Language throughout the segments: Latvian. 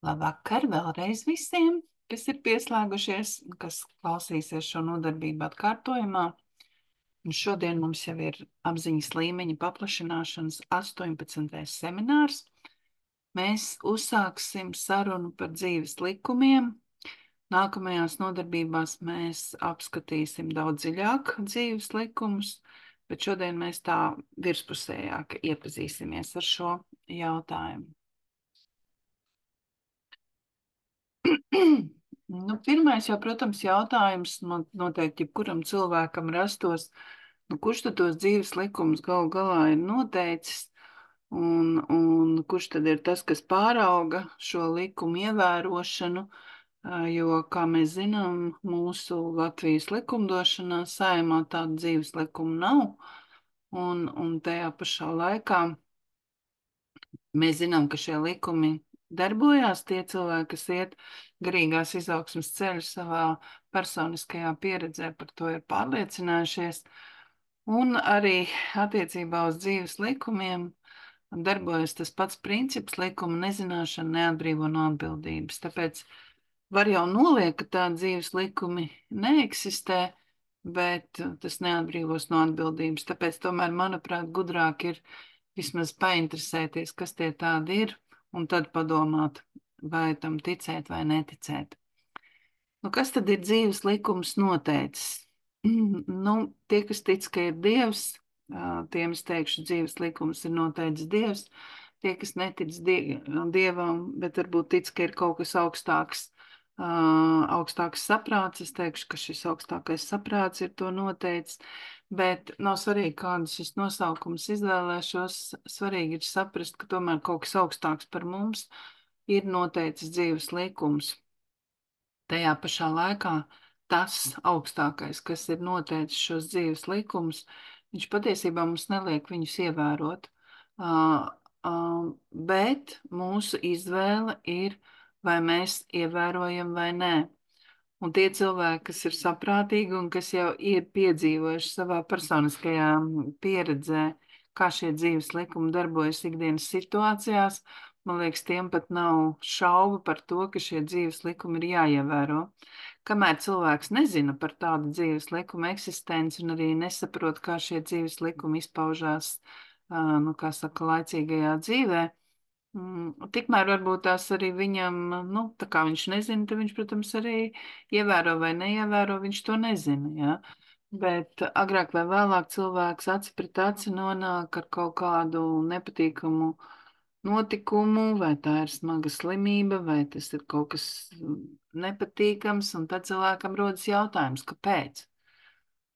Labvakar vēlreiz visiem, kas ir pieslēgušies, kas klausīsies šo nodarbību atkārtojumā. Un šodien mums jau ir apziņas līmeņa paplašināšanas 18. seminārs. Mēs uzsāksim sarunu par dzīves likumiem. Nākamajās nodarbībās mēs apskatīsim daudz dziļāk dzīves likumus, bet šodien mēs tā virspusējāk iepazīsimies ar šo jautājumu. Pirmais jau, protams, jautājums noteikti jebkuram cilvēkam rastos, kurš tad tos dzīves likumus galu galā ir noteicis, un kurš tad ir tas, kas pārauga šo likumu ievērošanu, jo, kā mēs zinām, mūsu Latvijas likumdošanā Saeimā tādu dzīves likumu nav, un tajā pašā laikā mēs zinām, ka šie likumi darbojās, tie cilvēki, kas iet garīgās izaugsmas ceļu savā personiskajā pieredzē, par to ir pārliecinājušies. Un arī attiecībā uz dzīves likumiem darbojas tas pats princips: likuma nezināšana neatbrīvo no atbildības. Tāpēc var jau noliekt, ka tādi dzīves likumi neeksistē, bet tas neatbrīvos no atbildības. Tāpēc tomēr, manuprāt, gudrāk ir vismaz painteresēties, kas tie tādi ir, un tad padomāt, vai tam ticēt vai neticēt. Kas tad ir dzīves likums noteicis? Tie, kas tic, ka ir Dievs, tiem es teikšu, dzīves likums ir noteicis Dievs. Tie, kas netic Dievam, bet varbūt tic, ka ir kaut kas augstāks, augstāks saprāts, es teikšu, ka šis augstākais saprāts ir to noteicis. Bet nav svarīgi, kādus es nosaukumus izvēlēšos. Svarīgi ir saprast, ka tomēr kaut kas augstāks par mums ir noteicis dzīves likums. Tajā pašā laikā tas augstākais, kas ir noteicis šos dzīves likumus, viņš patiesībā mums neliek viņus ievērot. Bet mūsu izvēle ir, vai mēs ievērojam vai nē. Un tie cilvēki, kas ir saprātīgi un kas jau ir piedzīvojuši savā personiskajā pieredzē, kā šie dzīves likumi darbojas ikdienas situācijās, man liekas, tiem pat nav šaubu par to, ka šie dzīves likumi ir jāievēro. Kamēr cilvēks nezina par tādu dzīves likumu eksistenci un arī nesaprot, kā šie dzīves likumi izpaužās, kā saka, laicīgajā dzīvē, tikmēr varbūt tās arī viņam, tā kā viņš nezina, tad viņš, protams, arī ievēro vai neievēro, viņš to nezina, jā. Bet agrāk vai vēlāk cilvēks aci pret aci nonāk ar kaut kādu nepatīkamu notikumu, vai tā ir smaga slimība, vai tas ir kaut kas nepatīkams, un tad cilvēkam rodas jautājums, kāpēc?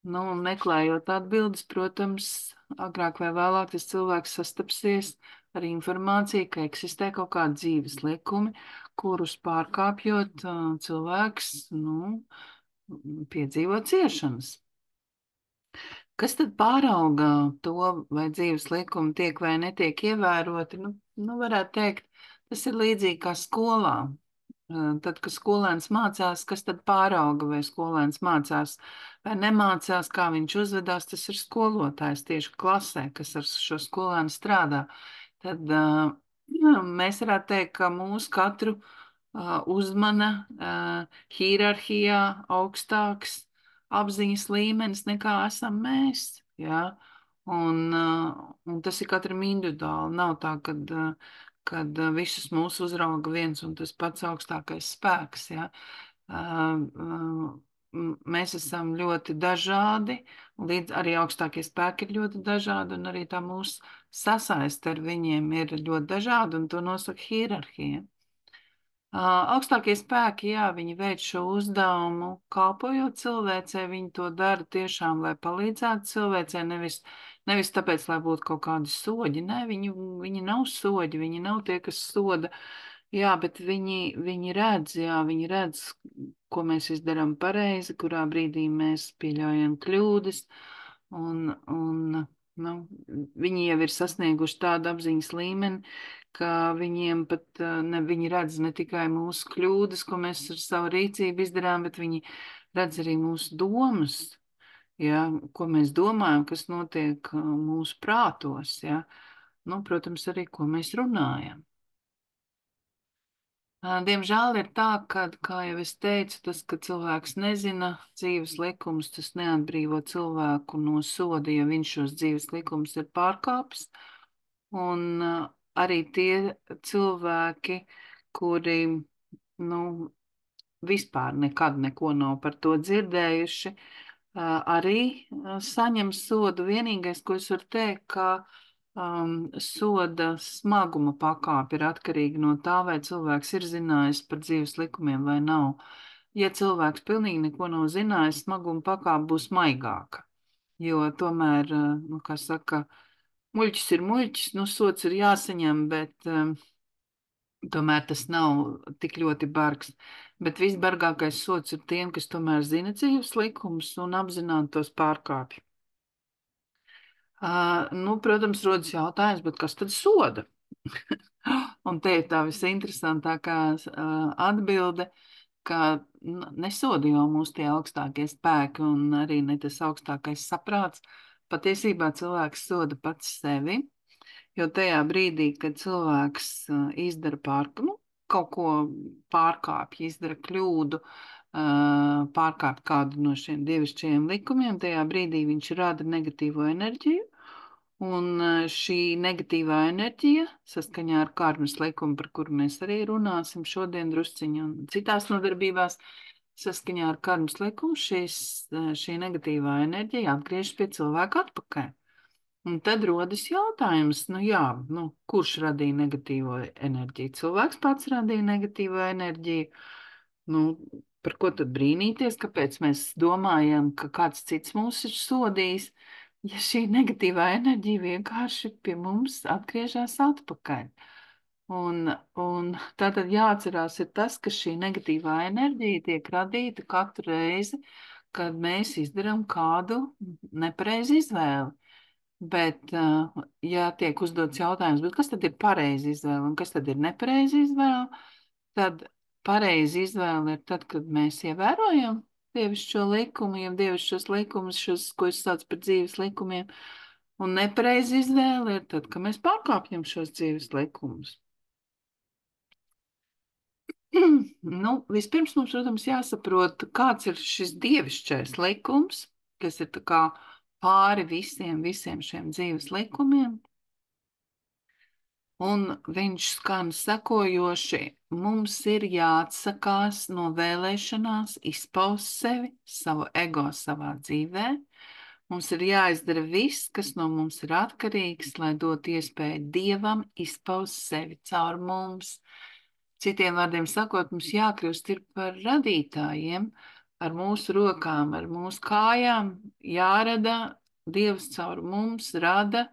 Meklējot atbildes, protams, agrāk vai vēlāk tas cilvēks sastapsies ar informāciju, ka eksistē kaut kādi dzīves likumi, kurus pārkāpjot cilvēks, piedzīvo ciešanas. Kas tad pārauga to, vai dzīves likumi tiek vai netiek ievēroti? Varētu teikt, tas ir līdzīgi kā skolā. Tad, kad skolēns mācās, kas tad pārauga, vai skolēns mācās vai nemācās, kā viņš uzvedās, tas ir skolotājs tieši klasē, kas ar šo skolēnu strādā. Tad mēs varētu teikt, ka mūsu katru uzmana hierarhijā augstāks apziņas līmenis nekā esam mēs. Ja? Un tas ir katram individuāli. Nav tā, kad visus mūs uzrauga viens un tas pats augstākais spēks. Ja? Mēs esam ļoti dažādi, līdz arī augstākie spēki ir ļoti dažādi, un arī tā mūsu sasaiste ar viņiem ir ļoti dažāda, un to nosaka hierarhija. Augstākie spēki, jā, viņi veic šo uzdevumu, kalpojot cilvēcei, viņi to dara tiešām, lai palīdzētu cilvēcei, nevis tāpēc, lai būtu kaut kādi soļi. Nē, viņi nav soļi, viņi nav tie, kas soda, jā, bet viņi redz, ko mēs izdarām pareizi, kurā brīdī mēs pieļaujam kļūdas, un viņi jau ir sasnieguši tādu apziņas līmeni, ka viņiem pat viņi redz ne tikai mūsu kļūdas, ko mēs ar savu rīcību izdarām, bet viņi redz arī mūsu domas, ja, ko mēs domājam, kas notiek mūsu prātos, ja. Protams, arī, ko mēs runājam. Diemžēl ir tā, ka, kā jau es teicu, tas, ka cilvēks nezina dzīves likumus, tas neatbrīvo cilvēku no soda, ja viņš šos dzīves likumus ir pārkāpis. Un arī tie cilvēki, kuri, nu, vispār nekad neko nav par to dzirdējuši, arī saņem sodu. Vienīgais, ko es varu teikt, ka soda smaguma pakāpe ir atkarīga no tā, vai cilvēks ir zinājis par dzīves likumiem vai nav. Ja cilvēks pilnīgi neko nav zinājis, smaguma pakāpe būs maigāka. Jo tomēr, nu, kā saka, muļķis ir muļķis, nu, sots ir jāsaņem, bet tomēr tas nav tik ļoti bargs. Bet visbargākais sots ir tiem, kas tomēr zina dzīves likumus un apzināti tos pārkāpj. Nu, protams, rodas jautājums, bet kas tad soda? Un te ir tā visinteresantākā atbilde, ka nesoda jau mūs tie augstākie spēki un arī ne tas augstākais saprāts. Patiesībā cilvēks soda pats sevi, jo tajā brīdī, kad cilvēks izdara nu, kaut ko pārkāpj, izdara kļūdu, pārkāpj kādu no šiem dievišķajiem likumiem, tajā brīdī viņš rada negatīvo enerģiju. Un šī negatīvā enerģija, saskaņā ar karmas likumu, par kuru mēs arī runāsim šodien drusciņi un citās nodarbībās, saskaņā ar karmas likumu šī negatīvā enerģija atgriežas pie cilvēka atpakaļ. Un tad rodas jautājums, nu jā, nu, kurš radīja negatīvo enerģiju? Cilvēks pats radīja negatīvo enerģiju. Nu, par ko tad brīnīties, kāpēc mēs domājam, ka kāds cits mūs ir sodījis, ja šī negatīvā enerģija vienkārši pie mums atgriežas atpakaļ. Un tātad jāatcerās ir tas, ka šī negatīvā enerģija tiek radīta katru reizi, kad mēs izdarām kādu nepareizu izvēli. Bet, ja tiek uzdots jautājums, kas tad ir pareiza izvēle un kas tad ir nepareiza izvēle, tad pareiza izvēle ir tad, kad mēs ievērojam dievišķo likumu, jau dievišķos likumus, ko es saucu par dzīves likumiem, un nepareiza izvēle ir tad, kad mēs pārkāpjam šos dzīves likumus. Nu, vispirms mums, protams, jāsaprot, kāds ir šis dievišķais likums, kas ir tā kā pāri visiem šiem dzīves likumiem. Un viņš skan sekojoši: mums ir jāatsakās no vēlēšanās izpaust sevi, savu ego savā dzīvē. Mums ir jāizdara viss, kas no mums ir atkarīgs, lai dotu iespēju Dievam izpaust sevi caur mums. Citiem vārdiem sakot, mums jākļūst ir par radītājiem, ar mūsu rokām, ar mūsu kājām, jārada Dievs caur mums, rada,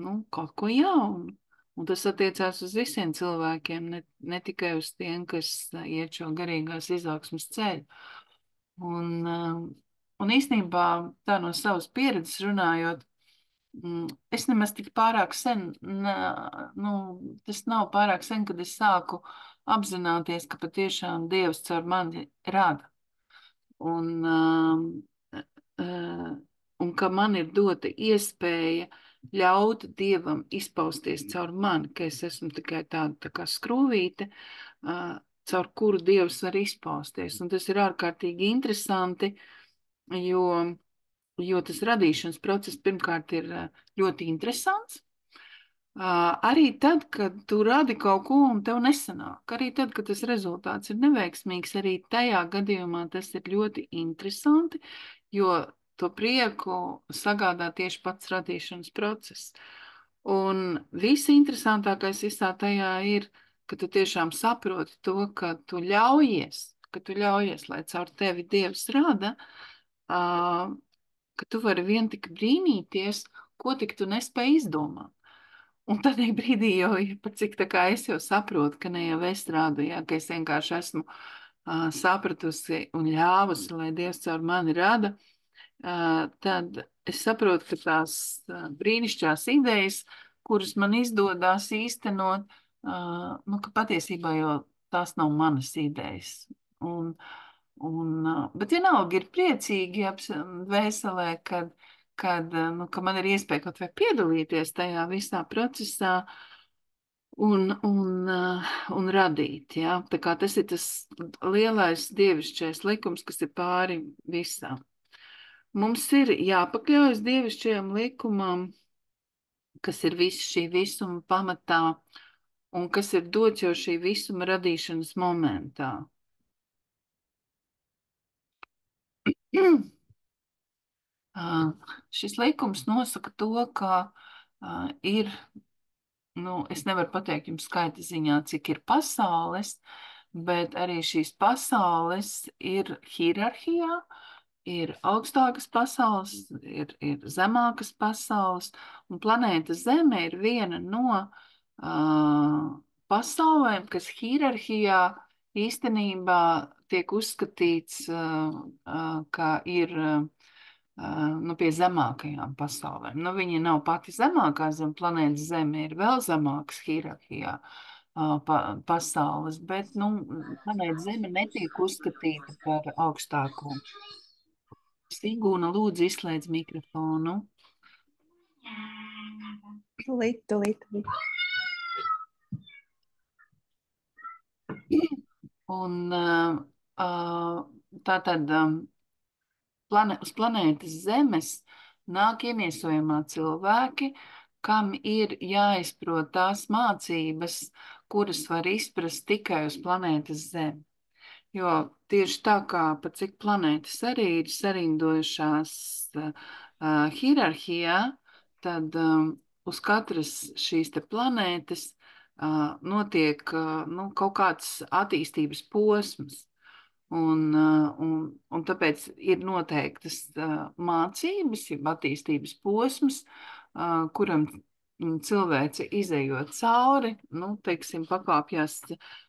nu, kaut ko jaunu. Un tas attiecās uz visiem cilvēkiem, ne tikai uz tiem, kas iet šo garīgās izaugsmas ceļu. Un īstenībā tā no savas pieredzes runājot, es nemaz tik pārāk sen, nu, tas nav pārāk sen, kad es sāku apzināties, ka patiešām Dievs caur mani rada. Un ka man ir dota iespēja ļaut Dievam izpausties caur mani, ka es esmu tikai tāda tā kā skrūvīte, caur kuru Dievs var izpausties. Un tas ir ārkārtīgi interesanti, jo tas radīšanas process pirmkārt ir ļoti interesants. Arī tad, kad tu radi kaut ko un tev nesanāk, arī tad, kad tas rezultāts ir neveiksmīgs, arī tajā gadījumā tas ir ļoti interesanti, jo to prieku sagādā tieši pats radīšanas process. Un viss interesantākais visā tajā ir, ka tu tiešām saproti to, ka tu ļaujies, lai caur tevi Dievs rada, ka tu vari vien tik brīnīties, ko tik tu nespēji izdomāt. Un tad brīdī jau, pat cik tā kā es jau saprotu, ka ne jau es strādu, jā, ka es vienkārši esmu sapratusi un ļāvusi, lai Dievs caur mani rada, tad es saprotu, ka tās brīnišķās idejas, kuras man izdodas īstenot, nu, ka patiesībā jau tās nav manas idejas. Bet vienalga ir priecīgi vēselē, kad nu, ka man ir iespēja kaut vai piedalīties tajā visā procesā un radīt. Ja? Tā kā tas ir tas lielais dievišķais likums, kas ir pāri visam. Mums ir jāpakļaujas dievišķajam likumam, kas ir viss šī visuma pamatā un kas ir dots jau šī visuma radīšanas momentā. Šis likums nosaka to, ka ir, nu, es nevaru pateikt jums skaita ziņā, cik ir pasaules, bet arī šīs pasaules ir hierarhijā, ir augstākas pasaules, ir zemākas pasaules, un planēta Zeme ir viena no pasaulēm, kas hierarhijā īstenībā tiek uzskatīts, ka ir nu, pie zemākajām pasaulēm. Nu, viņa nav pati zemākā zem planētas Zeme, ir vēl zemākas hierarhijā pasaules, bet nu, planēta Zeme netiek uzskatīta par augstāko. Sigūna, lūdzu, izslēdz mikrofonu. Tūlīt, tūlīt, tūlīt. Un tātad uz planētas Zemes nāk iemiesojumā cilvēki, kam ir jāizprot tās mācības, kuras var izprast tikai uz planētas Zeme. Jo tieši tā kā pa cik planētas arī ir sarindojušās hierarhijā, tad uz katras šīs te planētas notiek nu, kaut kāds attīstības posms. Un tāpēc ir noteiktas mācības, jeb attīstības posms, kuram cilvēce izējot cauri, nu, teiksim, pakāpjas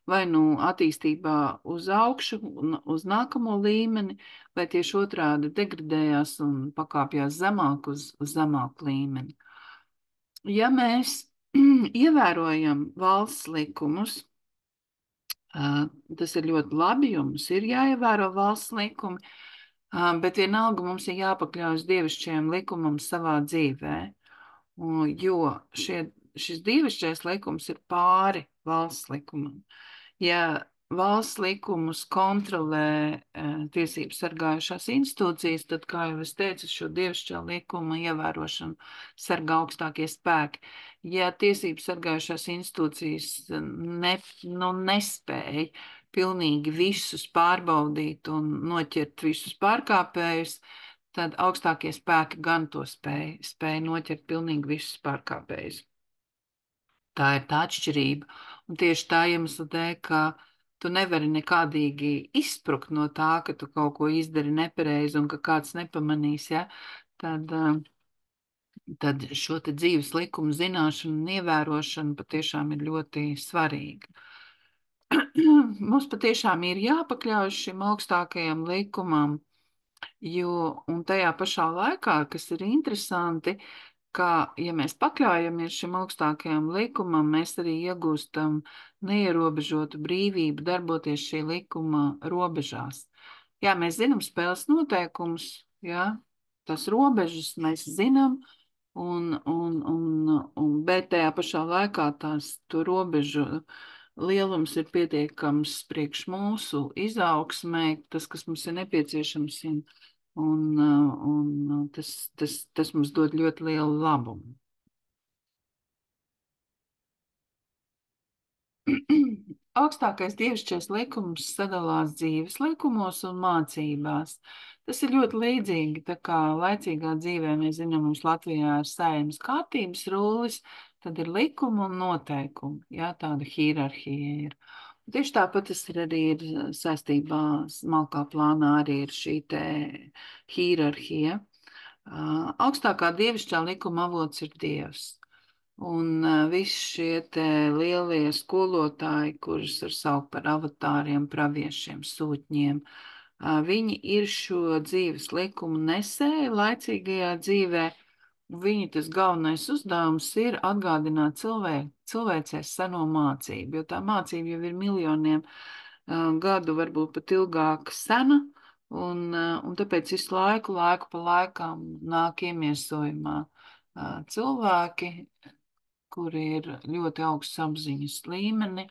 vai nu attīstībā uz augšu, uz nākamo līmeni, vai tieši otrādi degradējās un pakāpjas zemāk uz zemāku līmeni. Ja mēs ievērojam valsts likumus, tas ir ļoti labi, jo mums ir jāievēro valsts likumi, bet vienalga mums ir jāpakļaujas dievišķajam likumam savā dzīvē, jo šis dievišķais likums ir pāri valsts likumam. Ja valsts likumus kontrolē tiesību sargājušās institūcijas, tad, kā jau es teicu, šo dievišķā likuma ievērošanu sargā augstākie spēki. Ja tiesību sargājušās institūcijas nespēja pilnīgi visus pārbaudīt un noķert visus pārkāpējus, tad augstākie spēki gan to spēja noķert pilnīgi visus pārkāpējus. Tā ir tā atšķirība. Un tieši tā iemesla dēļ, ka tu nevari nekādīgi izsprukt no tā, ka tu kaut ko izdari nepareizi un ka kāds nepamanīs, ja, tad šo te dzīves likumu zināšanu un ievērošanu patiešām ir ļoti svarīga. Mums patiešām ir jāpakļaujas šim augstākajam likumam, jo, un tajā pašā laikā, kas ir interesanti, ka, ja mēs pakļaujamies šim augstākajam likumam, mēs arī iegūstam neierobežotu brīvību darboties šī likuma robežās. Jā, mēs zinām spēles noteikumus, jā, tas robežas mēs zinām, bet tajā pašā laikā to robežu lielums ir pietiekams priekš mūsu izaugsmē, tas, kas mums ir nepieciešams, un tas mums dod ļoti lielu labumu. Augstākais dievišķais likums sadalās dzīves likumos un mācībās. Tas ir ļoti līdzīgi, tā kā laicīgā dzīvē mēs zinām, mums Latvijā ir saimnes kārtības rullis, tad ir likumi un noteikumi, jā, tāda hierarhija ir. Tieši tāpat tas ir arī saistībā smalkā plānā arī ir šī te hierarhija. Augstākā dievišķā likuma avots ir Dievs. Un visi šie te lielie skolotāji, kurus var saukt par avatāriem, praviešiem, sūtņiem, viņi ir šo dzīves likumu nesēji laicīgajā dzīvē. Viņu tas galvenais uzdevums ir atgādināt cilvēcei seno mācību, jo tā mācība jau ir miljoniem gadu, varbūt pat ilgāk sena, un tāpēc visu laiku pa laikam nāk iemiesojumā cilvēki, kuri ir ļoti augsts apziņas līmeni,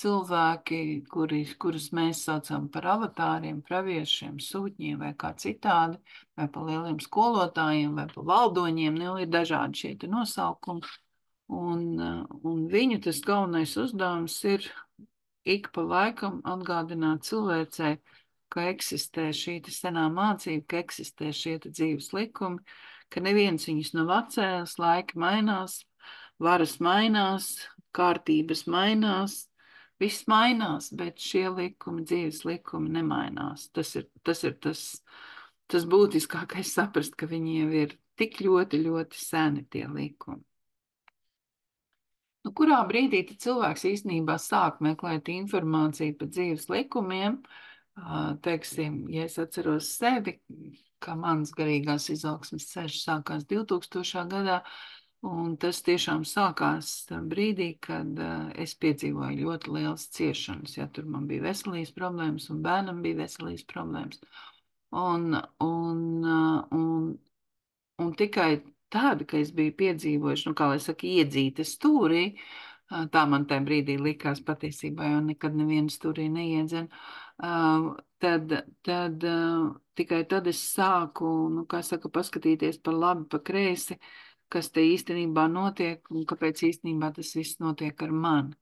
cilvēki, kurus mēs saucam par avatāriem, praviešiem, sūtņiem vai kā citādi, vai par lieliem skolotājiem, vai par valdoņiem, nu, ir dažādi šie te nosaukumi. Un viņu tas galvenais uzdevums ir ik pa laikam atgādināt cilvēcei, ka eksistē šī senā mācība, ka eksistē šie dzīves likumi, ka neviens viņus nav atcēlis, laiki mainās, varas mainās, kārtības mainās, viss mainās, bet šie likumi, dzīves likumi nemainās. Tas būtiskākais saprast, ka viņi jau ir tik ļoti, ļoti seni tie likumi. Nu, kurā brīdī cilvēks īstenībā sāk meklēt informāciju par dzīves likumiem? Teiksim, ja es atceros sevi, ka mans garīgās izaugsmes ceļš sākās 2000. gadā, un tas tiešām sākās brīdī, kad es piedzīvoju ļoti lielas ciešanas. Ja tur man bija veselības problēmas, un bērnam bija veselības problēmas. Un tikai tad, kad es biju piedzīvojuši, nu, kā lai saka, iedzīta stūrī, tā man tajā brīdī likās patiesībā, jo nekad nevienu stūrī neiedzenu, tad tikai tad es sāku, nu, kā saka, paskatīties pa labi, pa kreisi, kas te īstenībā notiek un kāpēc īstenībā tas viss notiek ar mani.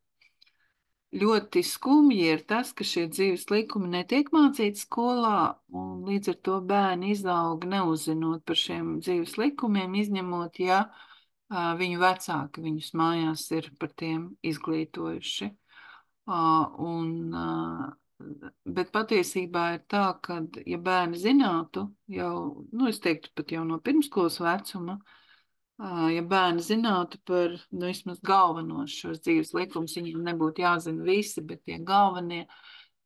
Ļoti skumji ir tas, ka šie dzīves likumi netiek mācīti skolā, un līdz ar to bērni izaug neuzzinot par šiem dzīves likumiem, izņemot, ja viņu vecāki viņus mājās ir par tiem izglītojuši. Bet patiesībā ir tā, ka, ja bērni zinātu jau, nu, es teiktu pat jau no pirmskolas vecuma, ja bērni zinātu par, nu, vismaz galvenos šos dzīves likumus, viņiem nebūtu jāzina visi, bet tie galvenie,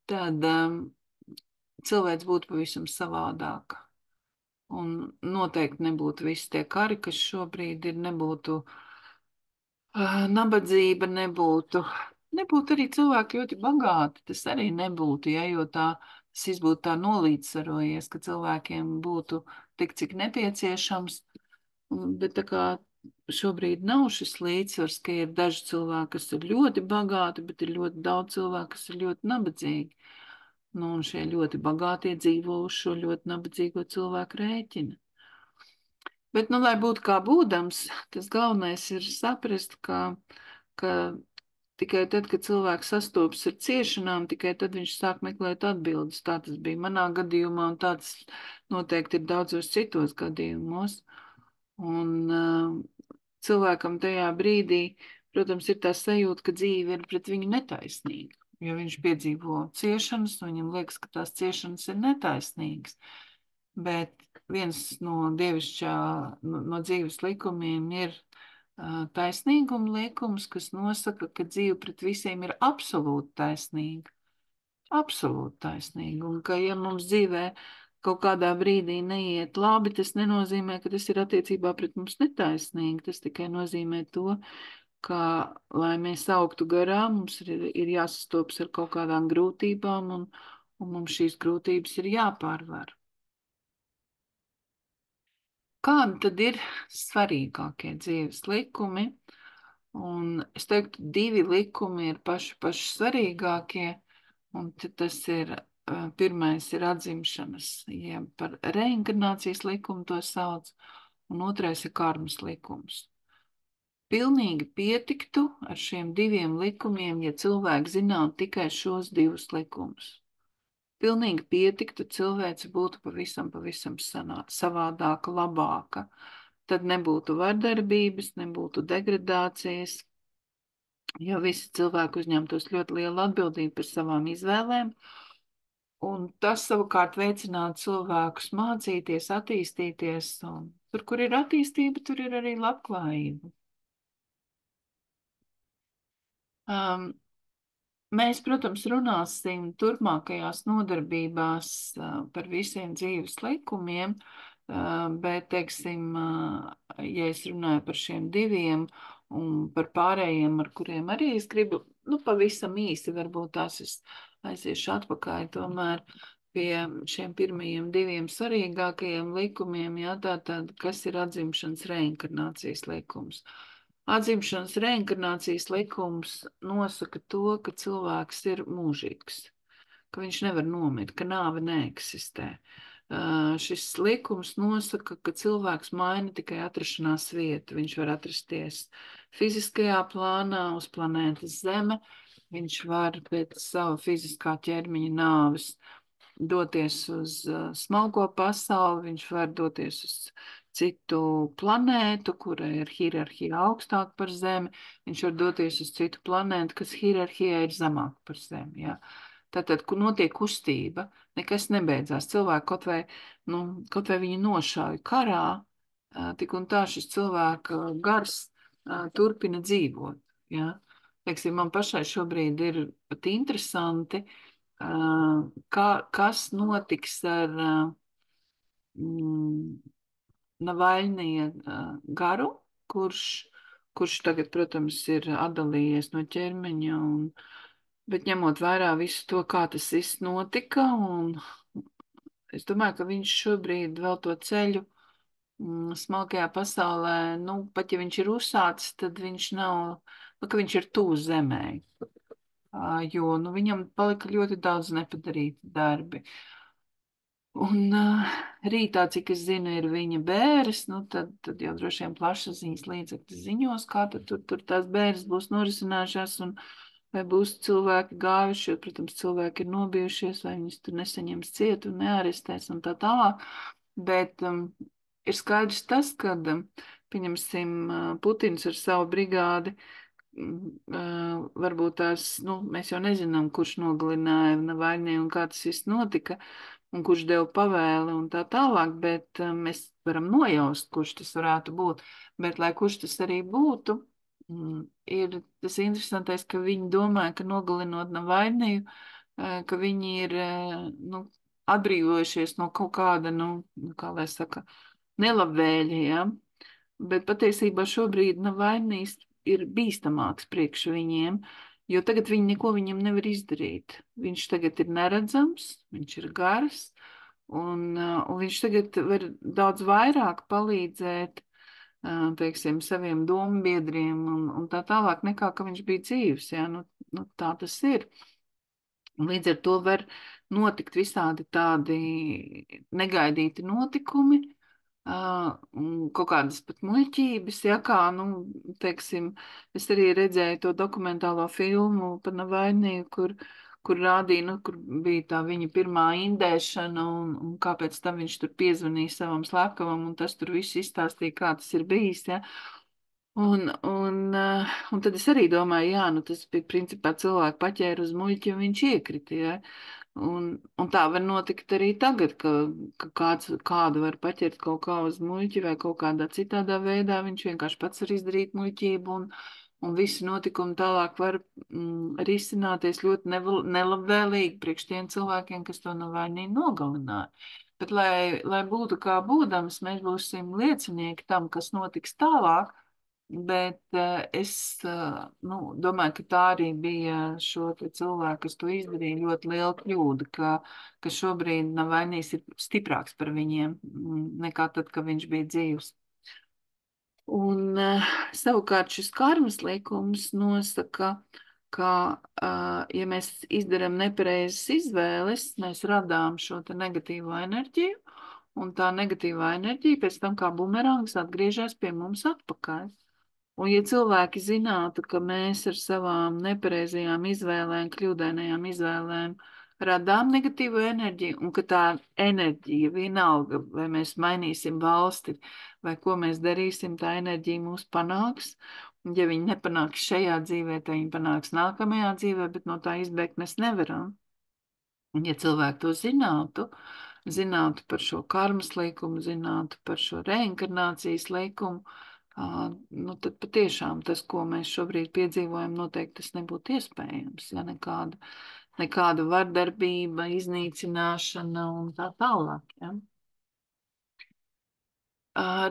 tad cilvēks būtu pavisam savādāk. Un noteikti nebūtu visi tie kari, kas šobrīd ir, nebūtu nabadzība, nebūtu arī cilvēki ļoti bagāti, tas arī nebūtu, ja, jo tas būtu tā nolīdzsvarojies, ka cilvēkiem būtu tik, cik nepieciešams. Bet tā kā šobrīd nav šis līdzsvars, ka ir daži cilvēki, kas ir ļoti bagāti, bet ir ļoti daudz cilvēku, kas ir ļoti nabadzīgi. Nu, un šie ļoti bagātie dzīvo uz šo ļoti nabadzīgo cilvēku rēķina. Bet, nu, lai būtu kā būdams, tas galvenais ir saprast, ka tikai tad, kad cilvēks sastopas ar ciešanām, tikai tad viņš sāk meklēt atbildes. Tā tas bija manā gadījumā, un tāds noteikti ir daudzos citos gadījumos. Un cilvēkam tajā brīdī, protams, ir tā sajūta, ka dzīve ir pret viņu netaisnīga. Jo viņš piedzīvo ciešanas, un viņam liekas, ka tās ciešanas ir netaisnīgas. Bet viens no dzīves likumiem ir taisnīguma likums, kas nosaka, ka dzīve pret visiem ir absolūti taisnīga. Absolūti taisnīga. Un ka, ja mums dzīvē kaut kādā brīdī neiet labi, tas nenozīmē, ka tas ir attiecībā pret mums netaisnīgi. Tas tikai nozīmē to, ka, lai mēs augtu garā, mums ir jāsastopas ar kaut kādām grūtībām, un mums šīs grūtības ir jāpārvar. Kādi tad ir svarīgākie dzīves likumi? Un es teiktu, 2 likumi ir paši svarīgākie, un tas ir pirmais ir atzimšanas, jeb par reinkarnācijas likumu to sauc, un otrais ir karmas likums. Pilnīgi pietiktu ar šiem 2 likumiem, ja cilvēki zinātu tikai šos 2 likumus. Pilnīgi pietiktu, cilvēce būtu pavisam savādāka, labāka. Tad nebūtu vardarbības, nebūtu degradācijas, jo visi cilvēki uzņemtos ļoti lielu atbildību par savām izvēlēm. Un tas savukārt veicinātu cilvēkus mācīties, attīstīties. Un tur, kur ir attīstība, tur ir arī labklājība. Mēs, protams, runāsim turpmākajās nodarbībās par visiem dzīves likumiem, bet, teiksim, ja es runāju par šiem 2 un par pārējiem, ar kuriem arī es gribu, nu, pavisam īsi, varbūt tās es aiziešu atpakaļ tomēr pie šiem pirmajiem 2 svarīgākajiem likumiem, jā, tātad, kas ir atzimšanas reinkarnācijas likums. Atzimšanas reinkarnācijas likums nosaka to, ka cilvēks ir mūžīgs, ka viņš nevar nomirt, ka nāve neeksistē. Šis likums nosaka, ka cilvēks maina tikai atrašanās vietu. Viņš var atrasties fiziskajā plānā uz planētas Zeme, viņš var pēc sava fiziskā ķermeņa nāves doties uz smalko pasauli, viņš var doties uz citu planētu, kura ir hierarhija augstāk par Zemi, viņš var doties uz citu planētu, kas hierarhijā ir zemāk par Zemi. Ja? Tātad, kur notiek kustība, nekas nebeidzās. Cilvēki kaut vai viņi nošauja karā, tik un tā šis cilvēka gars turpina dzīvot. Ja? Teiksim, man pašai šobrīd ir pat interesanti, kas notiks ar Navaļnija garu, kurš tagad, protams, ir atdalījies no ķermeņa, bet ņemot vērā visu to, kā tas viss notika, un es domāju, ka viņš šobrīd vēl to ceļu smalkajā pasaulē, pat ja viņš ir uzsācis, tad viņš nav, ka viņš ir tuvu zemē, jo, viņam palika ļoti daudz nepadarīti darbi. Un rītā, cik es zinu, ir viņa bēres, tad jau droši vien plašsaziņas līdzekļi ziņos, kā tur tās bēres būs norisinājušās un vai būs cilvēki gājuši, jo, protams, cilvēki ir nobijušies, vai viņus tur nesaņems ciet un nearestēs un tā tālāk. Bet ir skaidrs tas, ka, pieņemsim, Putins ar savu brigādi, varbūt tās, mēs jau nezinām, kurš nogalināja Navaļņiju un kā tas viss notika, un kurš deva pavēli un tā tālāk, bet mēs varam nojaust, kurš tas varētu būt. Bet, lai kurš tas arī būtu, ir tas interesantais, ka viņi domāja, ka nogalinot Navaļņiju, ka viņi ir atbrīvojušies no kaut kāda, kā lai saka, nelabvēļa, ja? Bet patiesībā šobrīd Navaļņijs ir bīstamāks priekš viņiem, jo tagad viņi neko viņam nevar izdarīt. Viņš tagad ir neredzams, viņš ir gars, un viņš tagad var daudz vairāk palīdzēt, teiksim, saviem dombiedriem un tā tālāk, nekā ka viņš bija dzīvs. Ja? Tā tas ir. Līdz ar to var notikt visādi tādi negaidīti notikumi, kaut kādas pat muļķības, ja kā, teiksim, es arī redzēju to dokumentālo filmu par Navaļņiju, kur rādīja, kur bija tā viņa pirmā indēšana un kāpēc tam viņš tur piezvanīja savam slepkavam un tas tur viss izstāstīja, kā tas ir bijis, ja. Un tad es arī domāju, jā, tas bija principā cilvēku paķēra uz muļķi un viņš iekrita, ja. Un tā var notikt arī tagad, ka kādu var paķert kaut kā uz muļķi vai kaut kādā citādā veidā, viņš vienkārši pats var izdarīt muļķību un visi notikumi tālāk var risināties ļoti nelabvēlīgi priekš tiem cilvēkiem, kas to Navaļņiju nogalināja. Bet, lai būtu kā būdams, mēs būsim liecinieki tam, kas notiks tālāk. Bet es domāju, ka tā arī bija šo cilvēku, kas to izdarīja, ļoti liela kļūda, ka šobrīd Navaļņijs ir stiprāks par viņiem nekā tad, kad viņš bija dzīvs. Un savukārt šis karmas likums nosaka, ka, ja mēs izdarām nepareizas izvēles, mēs radām šo te negatīvo enerģiju, un tā negatīvā enerģija pēc tam kā bumerangs atgriežas pie mums atpakaļ. Un ja cilvēki zinātu, ka mēs ar savām nepareizajām izvēlēm, kļūdainajām izvēlēm radām negatīvu enerģiju, un ka tā enerģija vienalga, vai mēs mainīsim valsti, vai ko mēs darīsim, tā enerģija mūs panāks. Un ja viņi nepanāks šajā dzīvē, tad viņi panāks nākamajā dzīvē, bet no tā izbēgt mēs nevaram. Un ja cilvēki to zinātu par šo karmas likumu, zinātu par šo reinkarnācijas likumu, tad patiešām tas, ko mēs šobrīd piedzīvojam, noteikti tas nebūtu iespējams, ja nekāda vardarbība, iznīcināšana un tā tālāk. Ja.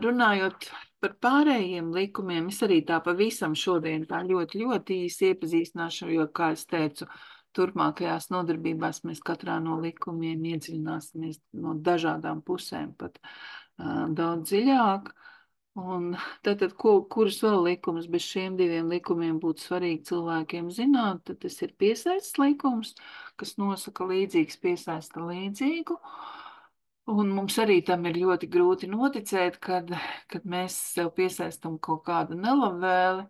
Runājot par pārējiem likumiem, es arī tā pavisam šodien tā ļoti, ļoti īsi iepazīstināšu, jo, kā es teicu, turpmākajās nodarbībās mēs katrā no likumiem iedziļināsimies no dažādām pusēm pat daudz dziļāk. Un tātad, kurus vēl likumus bez šiem diviem likumiem būtu svarīgi cilvēkiem zināt, tad tas ir piesaistes likums, kas nosaka līdzīgs piesaista līdzīgu. Un mums arī tam ir ļoti grūti noticēt, kad mēs sev piesaistam kaut kādu nelabvēli,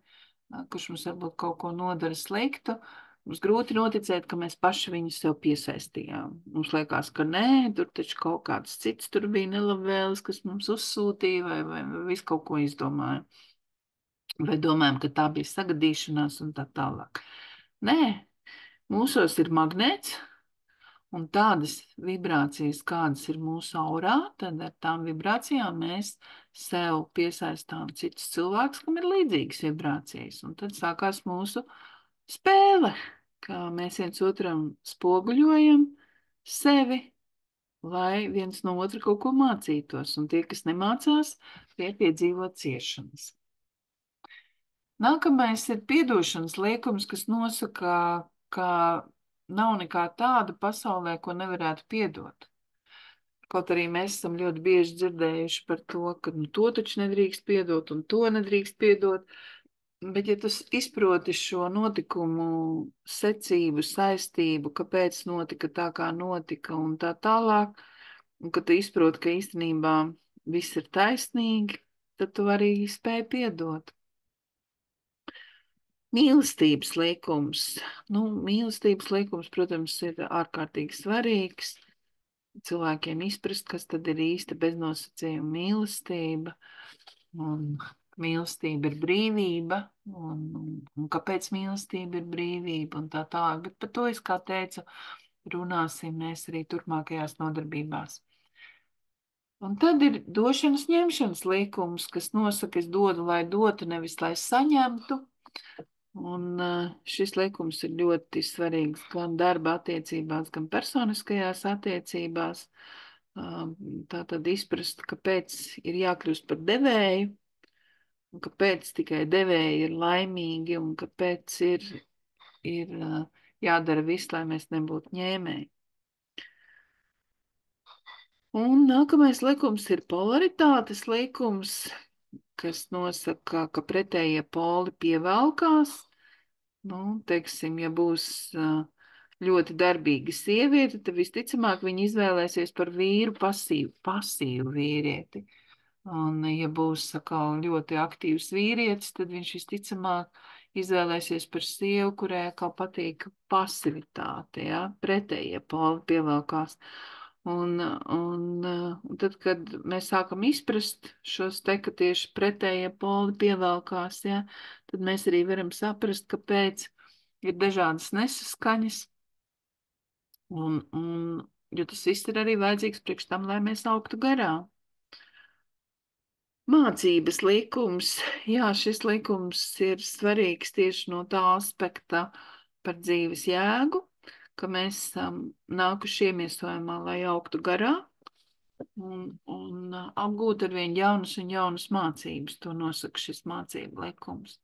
kurš mums varbūt kaut ko nodara sliktu. Mums grūti noticēt, ka mēs paši viņu sev piesaistījām. Mums liekas, ka nē, tur taču kaut kāds cits tur bija nelabvēlis, kas mums uzsūtīja vai visu kaut ko izdomāja. Vai domājam, ka tā bija sagadīšanās un tā tālāk. Nē, mūsos ir magnēts, un tādas vibrācijas, kādas ir mūsu aurā, tad ar tām vibrācijām mēs sev piesaistām citus cilvēkus, kam ir līdzīgas vibrācijas. Un tad sākās mūsu spēle, kā mēs viens otram spoguļojam sevi, lai viens no otra kaut ko mācītos. Un tie, kas nemācās, tie piedzīvo ciešanas. Nākamais ir piedošanas liekums, kas nosaka, ka nav nekā tāda pasaulē, ko nevarētu piedot. Kaut arī mēs esam ļoti bieži dzirdējuši par to, ka to taču nedrīkst piedot un to nedrīkst piedot. Bet, ja tu izproti šo notikumu secību, saistību, kāpēc notika tā, kā notika un tā tālāk, un ka tu izproti, ka īstenībā viss ir taisnīgi, tad tu arī spēj piedot. Mīlestības likums. Mīlestības likums, protams, ir ārkārtīgi svarīgs. Cilvēkiem izprast, kas tad ir īsta beznosacījuma mīlestība. Un mīlestība ir brīvība. Un kāpēc mīlestība ir brīvība un tā tālāk. Bet par to, es kā teicu, runāsim mēs arī turpmākajās nodarbībās. Un tad ir došanas ņemšanas likums, kas nosaka, es dodu, lai dotu, nevis lai saņemtu. Un šis likums ir ļoti svarīgs gan darba attiecībās, gan personiskajās attiecībās. Tā tad izprast, kāpēc ir jākļūst par devēju, un kāpēc tikai devēji ir laimīgi, un kāpēc ir jādara viss, lai mēs nebūtu ņēmēji. Un nākamais likums ir polaritātes likums, kas nosaka, ka pretējie poli pievelkās. Teiksim, ja būs ļoti darbīga sieviete, tad visticamāk viņa izvēlēsies par vīru pasīvu vīrieti. Un, ja būs atkal ļoti aktīvs vīrietis, tad viņš visticamāk izvēlēsies par sievu, kurai atkal patīk pasivitāte, ja? Pretējie poli pievelkās. Un tad, kad mēs sākam izprast šos te, ka tieši pretējie poli pievelkās, ja, tad mēs arī varam saprast, kāpēc ir dažādas nesaskaņas, jo tas viss ir arī vajadzīgs priekš tam, lai mēs augtu garā. Mācības likums, jā, šis likums ir svarīgs tieši no tā aspekta par dzīves jēgu, ka mēs esam nākuši iemiesojumā, lai augtu garā un apgūt ar vien jaunas un jaunas mācības. To nosaka šis mācību likums.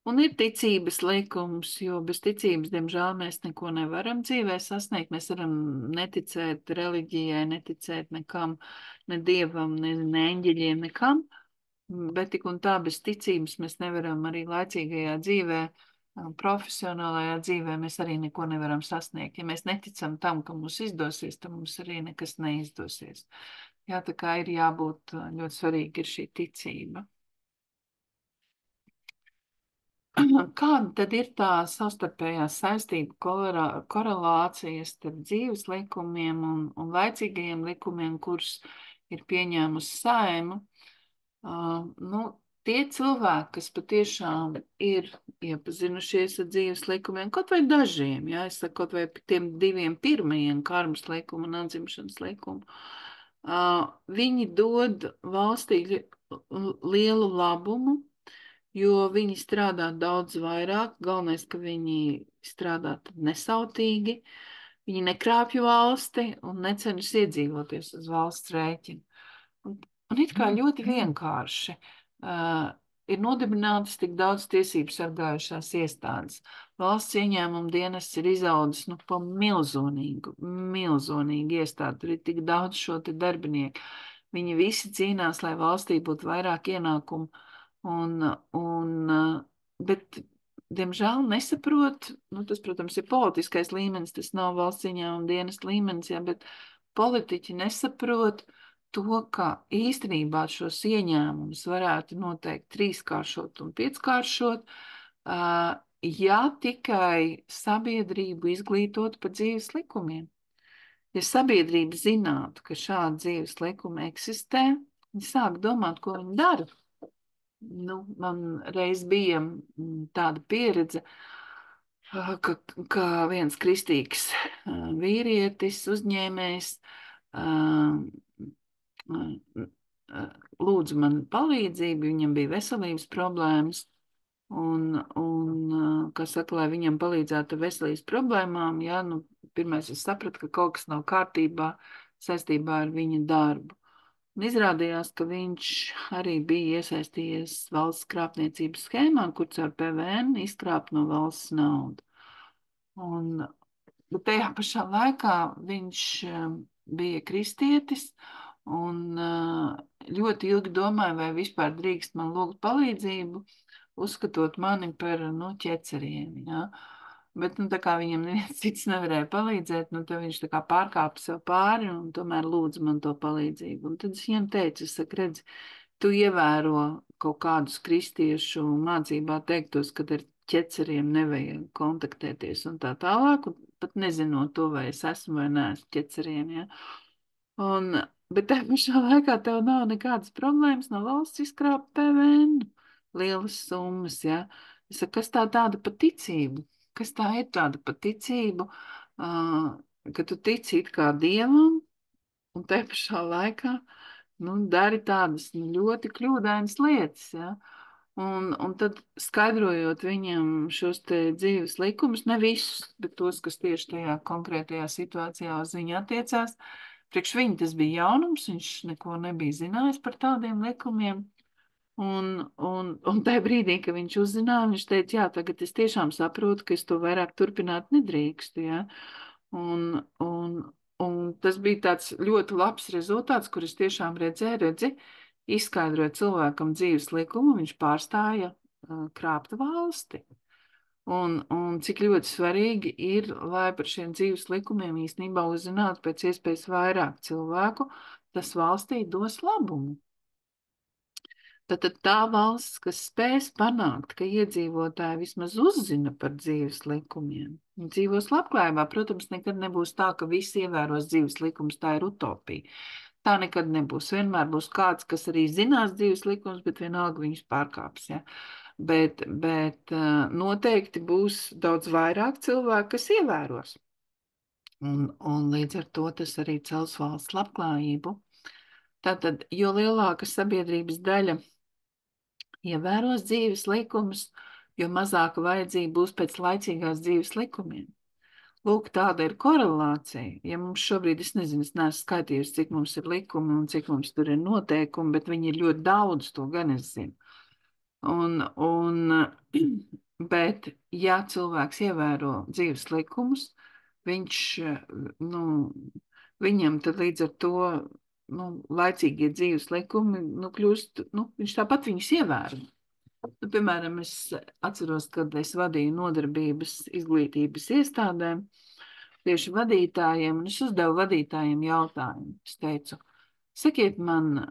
Un ir ticības likums, jo bez ticības, diemžēl, mēs neko nevaram dzīvē sasniegt. Mēs varam neticēt reliģijai, neticēt nekam, ne dievam, ne eņģeļiem, nekam. Bet tik un tā bez ticības mēs nevaram arī laicīgajā dzīvē, profesionālajā dzīvē mēs arī neko nevaram sasniegt. Ja mēs neticam tam, ka mums izdosies, tad mums arī nekas neizdosies. Jā, tā kā ir jābūt ļoti svarīgi ir šī ticība. Kāda tad ir tā savstarpējā saistība, korelācija starp dzīves likumiem un laicīgajiem likumiem, kurus ir pieņēmusi Saeima? Tie cilvēki, kas patiešām ir iepazinušies ar dzīves likumiem, kaut vai dažiem, ja, es saku, kaut vai tiem diviem pirmajiem karmas likumu un atzimšanas likumu, viņi dod valstī lielu labumu, jo viņi strādā daudz vairāk, galvenais, ka viņi strādā nesautīgi, viņi nekrāpju valsti un necenšas iedzīvoties uz valsts rēķinu. Un it kā ļoti vienkārši ir nodibinātas tik daudz tiesību sargājušās iestādes. Valsts ieņēmuma dienests ir izaudzis pa milzonīgu iestādi. Tur ir tik daudz šo te darbinieku. Viņi visi cīnās, lai valstī būtu vairāk ienākumu. Bet, diemžēl, nesaprot, tas, protams, ir politiskais līmenis, tas nav valsts ieņēmuma dienesta līmenis, jā, bet politiķi nesaprot to, ka īstenībā šos ieņēmumus varētu noteikti trīskāršot un pieckāršot, ja tikai sabiedrību izglītot par dzīves likumiem. Ja sabiedrība zinātu, ka šāda dzīves likuma eksistē, viņi sāk domāt, ko viņi dara. Man reiz bija tāda pieredze, ka viens kristīgs vīrietis, uzņēmējs, lūdzu man palīdzību, viņam bija veselības problēmas, kā saka, lai viņam palīdzētu ar veselības problēmām, jā, pirmais es sapratu, ka kaut kas nav kārtībā saistībā ar viņa darbu. Un izrādījās, ka viņš arī bija iesaistījies valsts krāpniecības schēmā, kur caur PVN izkrāp no valsts naudu. Bet tajā pašā laikā viņš bija kristietis un ļoti ilgi domāja, vai vispār drīkst man lūgt palīdzību, uzskatot mani par ķecerieni. Ja? Bet, tā kā viņam neviens cits nevarēja palīdzēt, tad viņš tā kā pārkāpa sev pāri un tomēr lūdza man to palīdzību. Un tad es viņam teicu, redz, tu ievēro kaut kādus kristiešu mācībā teiktos, kad ar ķeceriem nevajag kontaktēties un tā tālāk, un pat nezinot to, vai es esmu vai neesmu ķeceriem, ja. Bet tajā pašā laikā tev nav nekādas problēmas no valsts izkrāpt PVN, lielas summas, ja. Es saku, kas tāda pa ticību? Kas tā ir tāda paticība, ka tu tici it kā Dievam un te pašā laikā dari tādas ļoti kļūdainas lietas, ja? Un tad skaidrojot viņam šos te dzīves likumus, ne visus, bet tos, kas tieši tajā konkrētajā situācijā uz viņu attiecās, priekš viņa tas bija jaunums, viņš neko nebija zinājis par tādiem likumiem. Un tajā brīdī, kad viņš uzzināja, viņš teica, jā, tagad es tiešām saprotu, ka es to vairāk turpināt nedrīkstu, ja. Un tas bija tāds ļoti labs rezultāts, kur es tiešām redzi, izskaidroja cilvēkam dzīves likumu, viņš pārstāja krāpt valsti. Un cik ļoti svarīgi ir, lai par šiem dzīves likumiem īstenībā uzzinātu pēc iespējas vairāk cilvēku, tas valstī dos labumu. Tad tā valsts, kas spēs panākt, ka iedzīvotāji vismaz uzzina par dzīves likumiem, dzīvos labklājībā, protams, nekad nebūs tā, ka visi ievēros dzīves likumus, tā ir utopija. Tā nekad nebūs. Vienmēr būs kāds, kas arī zinās dzīves likumus, bet vienalga viņus pārkāps. Ja? Bet noteikti būs daudz vairāk cilvēku, kas ievēros. Un līdz ar to tas arī cels valsts labklājību. Tātad, jo lielāka sabiedrības daļa ievēros dzīves likumus, jo mazāka vajadzība būs pēc laicīgās dzīves likumiem. Lūk, tāda ir korelācija. Ja mums šobrīd, es nezinu, es neesmu skaitījusi, cik mums ir likumi un cik mums tur ir noteikumi, bet viņi ir ļoti daudz, to gan es zinu. Bet, ja cilvēks ievēro dzīves likumus, viņam tad līdz ar to laicīgie dzīves likumi, kļūst, viņš tāpat viņus ievēro. Piemēram, es atceros, kad es vadīju nodarbības izglītības iestādēm, tieši vadītājiem, un es uzdevu vadītājiem jautājumu. Es teicu, sakiet man,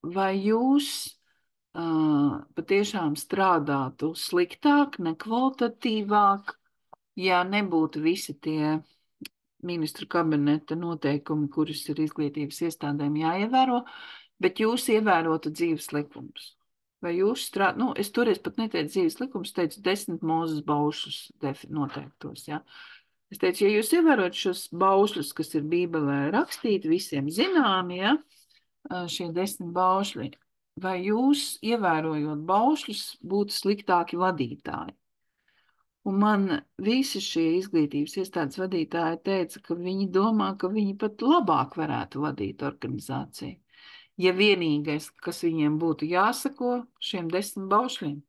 vai jūs patiešām strādātu sliktāk, nekvalitatīvāk, ja nebūtu visi tie ministru kabineta noteikumi, kurus ir izglītības iestādēm jāievēro, bet jūs ievērotu dzīves likumus. Vai jūs es toreiz pat neteicu dzīves likumus, teicu 10 Mūzes baušļus noteiktos, ja. Es teicu, ja jūs ievērot šos baušļus, kas ir Bībelē rakstīti, visiem zināmi, ja, šie 10 baušļi, vai jūs, ievērojot baušļus, būtu sliktāki vadītāji? Un man visi šie izglītības iestādes vadītāji teica, ka viņi domā, ka viņi pat labāk varētu vadīt organizāciju, ja vienīgais, kas viņiem būtu jāsako, šiem 10 baušļiem.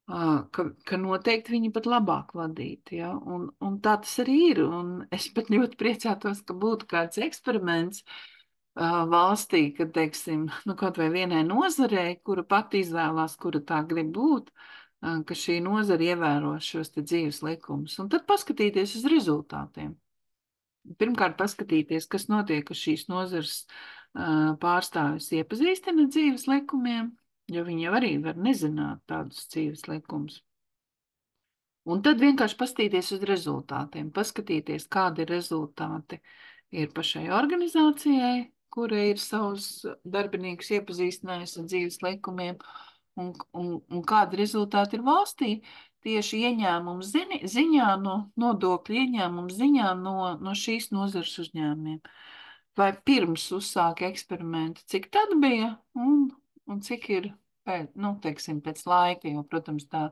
ka noteikti viņi pat labāk vadītu. Ja? Un tā tas arī ir. Un es pat ļoti priecātos, ka būtu kāds eksperiments valstī, kad, teiksim, nu, kaut vai vienai nozarei, kura pati izvēlās, kura tā grib būt, ka šī nozara ievēro šos te dzīves likumus. Un tad paskatīties uz rezultātiem. Pirmkārt, paskatīties, kas notiek, ka šīs nozares pārstāvis iepazīstina dzīves likumiem, jo viņi jau arī var nezināt tādus dzīves likumus. Un tad vienkārši paskatīties uz rezultātiem, paskatīties, kādi rezultāti ir pašai organizācijai, kura ir savus darbiniekus iepazīstinājusi ar dzīves likumiem, un kādi rezultāti ir valstī tieši ieņēmumu ziņā, no nodokļu ieņēmumu ziņā no šīs nozares uzņēmumiem. Vai pirms uzsāka eksperimentu, cik tad bija un cik ir pēc, nu, teiksim, pēc laika, jo, protams, tā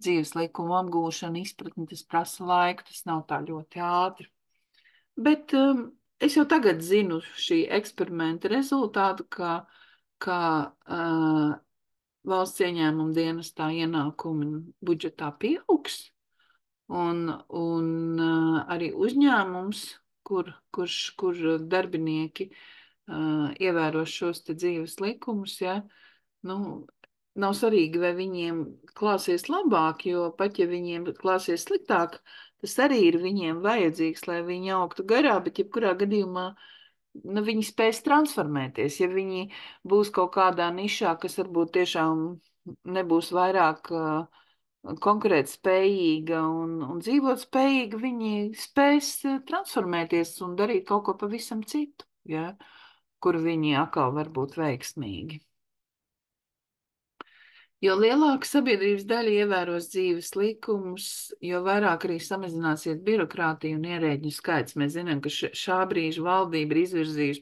dzīves likuma apgūšana, izpratne, tas prasa laiku, tas nav tā ļoti ātri. Bet es jau tagad zinu šī eksperimenta rezultātu, ka valsts ieņēmuma dienestā ienākumi budžetā pieaugs, un arī uzņēmums, kur darbinieki ievēro šos te dzīves likumus, ja, nu, nav svarīgi, vai viņiem klāsies labāk, jo pat ja viņiem klāsies sliktāk, tas arī ir viņiem vajadzīgs, lai viņi augtu garā, bet jebkurā gadījumā nu, viņi spēs transformēties. Ja viņi būs kaut kādā nišā, kas varbūt tiešām nebūs vairāk konkurēt spējīga un dzīvot spējīga, viņi spēs transformēties un darīt kaut ko pavisam citu, ja, kur viņi atkal var būt veiksmīgi. Jo lielāka sabiedrības daļa ievēros dzīves likumus, jo vairāk arī samazināsies birokrātija un ierēģņu skaits. Mēs zinām, ka šā brīža valdība ir izvirzījusi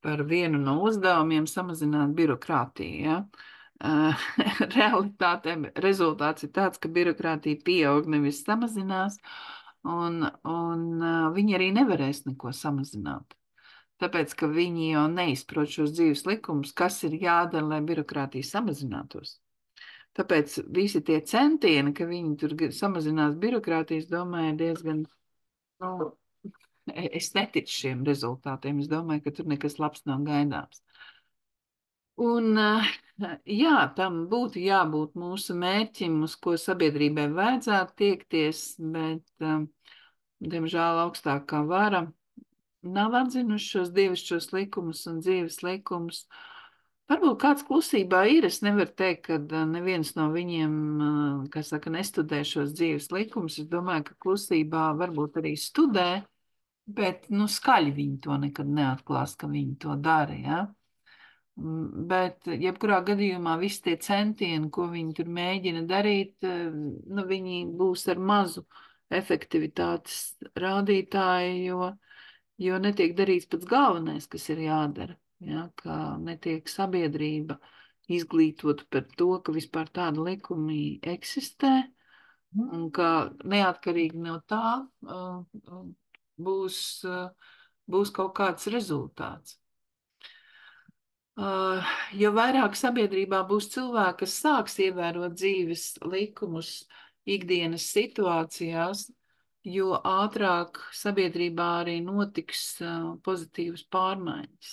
par vienu no uzdevumiem samazināt birokrātiju. Ja? Realitātē rezultāts ir tāds, ka birokrātija pieaug, nevis samazinās, un viņi arī nevarēs neko samazināt. Tāpēc, ka viņi jau neizprot šos dzīves likumus, kas ir jādara, lai birokrātija samazinātos. Tāpēc visi tie centieni, ka viņi tur samazinās birokrātijas, domāju, diezgan, nu, es neticu šiem rezultātiem. Es domāju, ka tur nekas labs nav gaidāms. Un, jā, tam būtu jābūt mūsu mērķim, uz ko sabiedrībai vajadzētu tiekties, bet, diemžēl, augstākā vara nav atzinuši šos dievišķos likumus un dzīves likumus. Varbūt kāds klusībā ir, es nevaru teikt, ka neviens no viņiem, kā saka, nestudē šos dzīves likumus. Es domāju, ka klusībā varbūt arī studē, bet, nu, skaļi viņi to nekad neatklās, ka viņi to dara, ja? Bet, jebkurā gadījumā, visi tie centieni, ko viņi tur mēģina darīt, nu, viņi būs ar mazu efektivitātes rādītāju, jo netiek darīts pats galvenais, kas ir jādara, ja, ka netiek sabiedrība izglītot par to, ka vispār tāda likumi eksistē, un ka neatkarīgi no tā būs kaut kāds rezultāts. Jo vairāk sabiedrībā būs cilvēki, kas sāks ievērot dzīves likumus ikdienas situācijās, jo ātrāk sabiedrībā arī notiks pozitīvas pārmaiņas.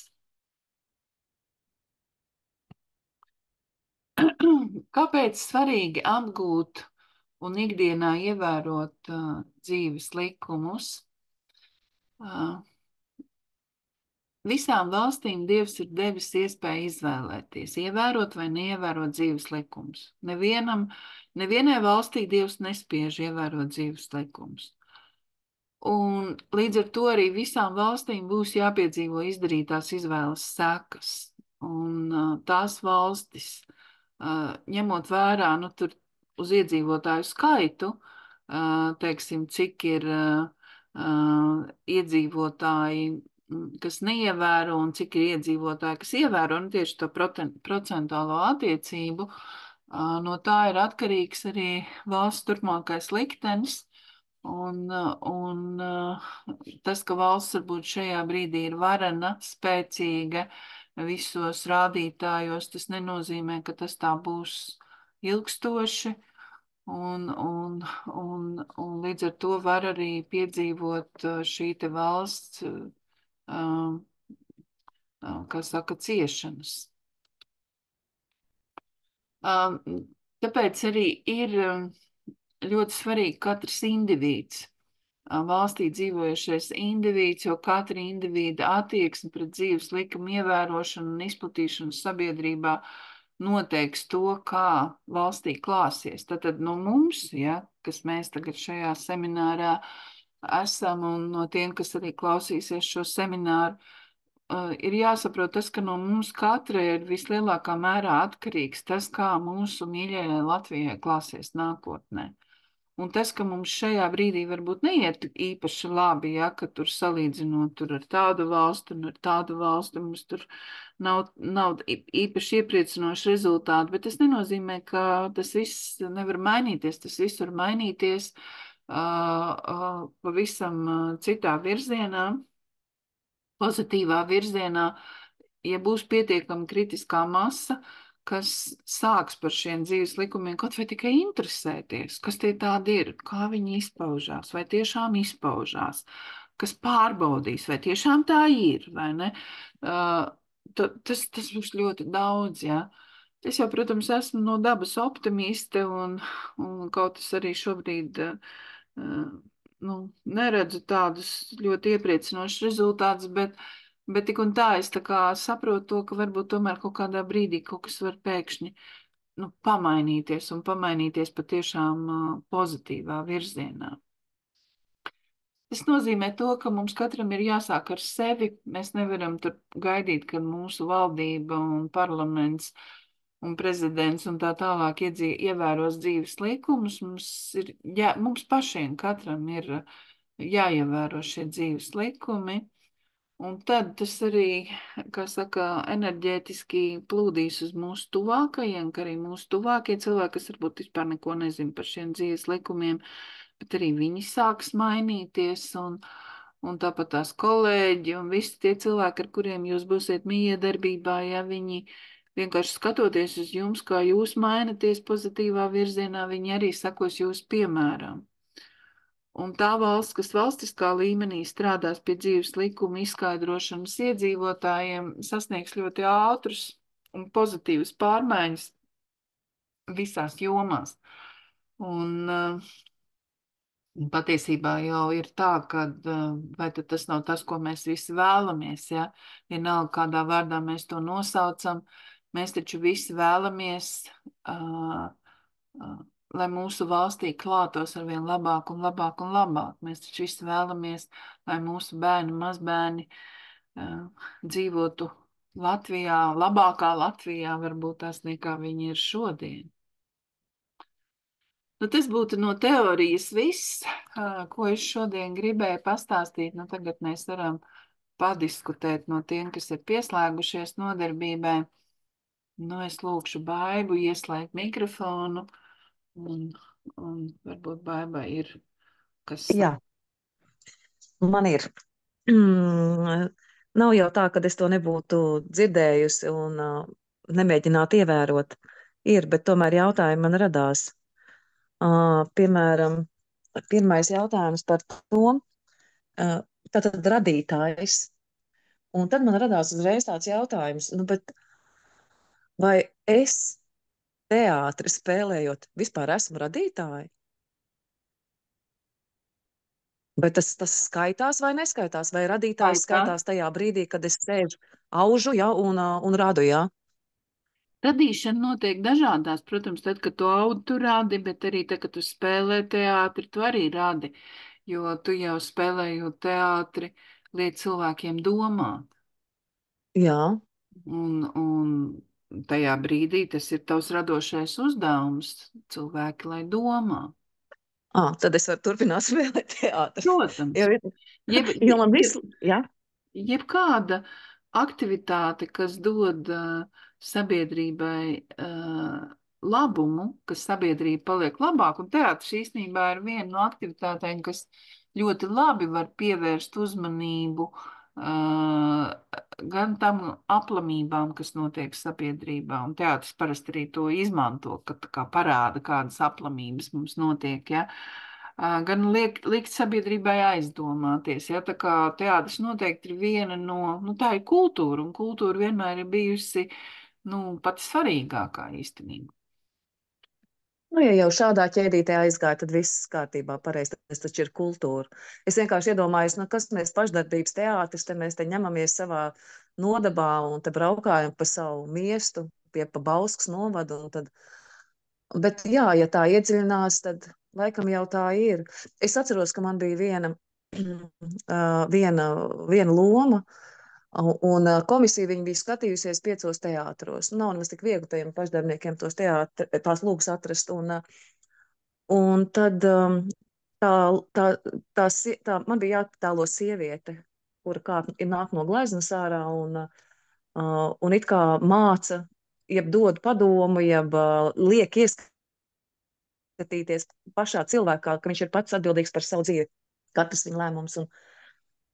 Kāpēc svarīgi apgūt un ikdienā ievērot dzīves likumus? Visām valstīm Dievs ir devis iespēju izvēlēties, ievērot vai neievērot dzīves likumus. Nevienai valstī Dievs nespiež ievērot dzīves likumus. Un līdz ar to arī visām valstīm būs jāpiedzīvo izdarītās izvēles sekas. Un tās valstis, ņemot vērā, nu, tur uz iedzīvotāju skaitu, teiksim, cik ir iedzīvotāji, kas neievēro un cik ir iedzīvotāji, kas ievēro, un tieši to procentuālo attiecību, no tā ir atkarīgs arī valsts turpmākais liktenis. Un tas, ka valsts varbūt šajā brīdī ir varena, spēcīga visos rādītājos, tas nenozīmē, ka tas tā būs ilgstoši, un līdz ar to var arī piedzīvot šī te valsts, kā saka, ciešanas. Tāpēc arī ir ļoti svarīgi katrs indivīds, valstī dzīvojušais indivīds, jo katra indivīda attieksme pret dzīves likumu ievērošanu un izplatīšanu sabiedrībā noteiks to, kā valstī klāsies. Tātad no mums, ja, kas mēs tagad šajā seminārā esam, un no tiem, kas arī klausīsies šo semināru, ir jāsaprot tas, ka no mums katra ir vislielākā mērā atkarīgs tas, kā mūsu mīļajai Latvijai klāsies nākotnē. Un tas, ka mums šajā brīdī varbūt neiet īpaši labi, ja, ka tur salīdzinot tur ar tādu valstu un ar tādu valstu, mums tur nav īpaši iepriecinoši rezultāti, bet tas nenozīmē, ka tas viss nevar mainīties, tas viss var mainīties pavisam citā virzienā, pozitīvā virzienā, ja būs pietiekama kritiskā masa, kas sāks par šiem dzīves likumiem kaut vai tikai interesēties, kas tie tādi ir, kā viņi izpaužās, vai tiešām izpaužās, kas pārbaudīs, vai tiešām tā ir, vai ne? Tas būs ļoti daudz, jā. Es jau, protams, esmu no dabas optimiste, un kaut es arī šobrīd neredzu tādus ļoti iepriecinošus rezultātus, bet tik un tā es tā kā saprotu to, ka varbūt tomēr kaut kādā brīdī kaut kas var pēkšņi pamainīties un pamainīties patiešām pozitīvā virzienā. Tas nozīmē to, ka mums katram ir jāsāk ar sevi. Mēs nevaram tur gaidīt, kad mūsu valdība un parlaments un prezidents un tā tālāk ievēros dzīves likumus. Mums pašiem katram ir jāievēro šie dzīves likumi. Un tad tas arī, kā saka, enerģētiski plūdīs uz mūsu tuvākajiem, ka arī mūsu tuvākie cilvēki, kas varbūt vispār neko nezin par šiem dzīves likumiem, bet arī viņi sāks mainīties, un tāpat tās kolēģi un visi tie cilvēki, ar kuriem jūs būsiet miedarbībā, ja viņi vienkārši skatoties uz jums, kā jūs mainaties pozitīvā virzienā, viņi arī sakos jūsu piemēram. Un tā valsts, kas valstiskā līmenī strādās pie dzīves likuma izskaidrošanas iedzīvotājiem, sasniegs ļoti ātrus un pozitīvas pārmaiņas visās jomās. Un patiesībā jau ir tā, ka vai tad tas nav tas, ko mēs visi vēlamies, ja? Vienalga, kādā vārdā mēs to nosaucam, mēs taču visi vēlamies lai mūsu valstī klātos ar vien labāk un labāk un labāk. Mēs taču visi vēlamies, lai mūsu bērni, mazbērni dzīvotu Latvijā, labākā Latvijā, varbūt tās nekā viņi ir šodien. Tas būtu no teorijas viss, ko es šodien gribēju pastāstīt. Tagad mēs varam padiskutēt no tiem, kas ir pieslēgušies nodarbībai. Es lūkšu Baibu ieslēgt mikrofonu. Un varbūt Baibai ir kas. Jā, man ir. Nav jau tā, ka es to nebūtu dzirdējusi un nemēģinātu ievērot. Ir, bet tomēr jautājumi man radās. Piemēram, pirmais jautājums par to, tātad radītājs. Un tad man radās uzreiz tāds jautājums, bet vai es teātri spēlējot vispār esmu radītāji? Bet tas skaitās vai neskaitās? Vai radītājs skaitās tajā brīdī, kad es sēžu, aužu, ja, un radu, jā? Radīšana notiek dažādās, protams, tad, kad tu audi, tu radi, bet arī tad, kad tu spēlē teātri, tu arī radi, jo tu jau spēlējot teātri, liek cilvēkiem domāt. Jā. Un tajā brīdī tas ir tavs radošais uzdevums, cilvēki, lai domā. Tad es varu turpināt spēlēt teātri. Protams. Jo man visu, jā. Jebkāda aktivitāte, kas dod sabiedrībai labumu, kas sabiedrība paliek labāk, un teātris īstenībā ir viena no aktivitātēm, kas ļoti labi var pievērst uzmanību gan tam aplamībām, kas notiek sabiedrībā, un teātris parasti arī to izmanto, ka tā kā parāda, kādas aplamības mums notiek, ja, gan likt sabiedrībai aizdomāties, ja, tā kā teātris noteikti ir viena no, nu tā ir kultūra, un kultūra vienmēr ir bijusi, nu, pati svarīgākā īstenībā. Nu, ja jau šādā ķēdītē aizgāja, tad viss kārtībā, pareizi, tas taču ir kultūra. Es vienkārši iedomājos, nu, kas mēs pašdarbības teātris, te mēs te ņemamies savā nodabā un te braukājam pa savu miestu, pie pa Bauskas novadu, un tad, bet jā, ja tā iedziļinās, tad laikam jau tā ir. Es atceros, ka man bija viena loma, un komisija viņa bija skatījusies 5 teātros. Nav nemaz tik viegli tajiem pašdarbniekiem tās lūgas atrast. Un tad man bija jāattēlo sieviete, kura nāk no gleznas ārā un it kā māca, jeb dod padomu, jeb liek ieskatīties pašā cilvēkā, ka viņš ir pats atbildīgs par savu dzīvi, katrs viņa lēmums.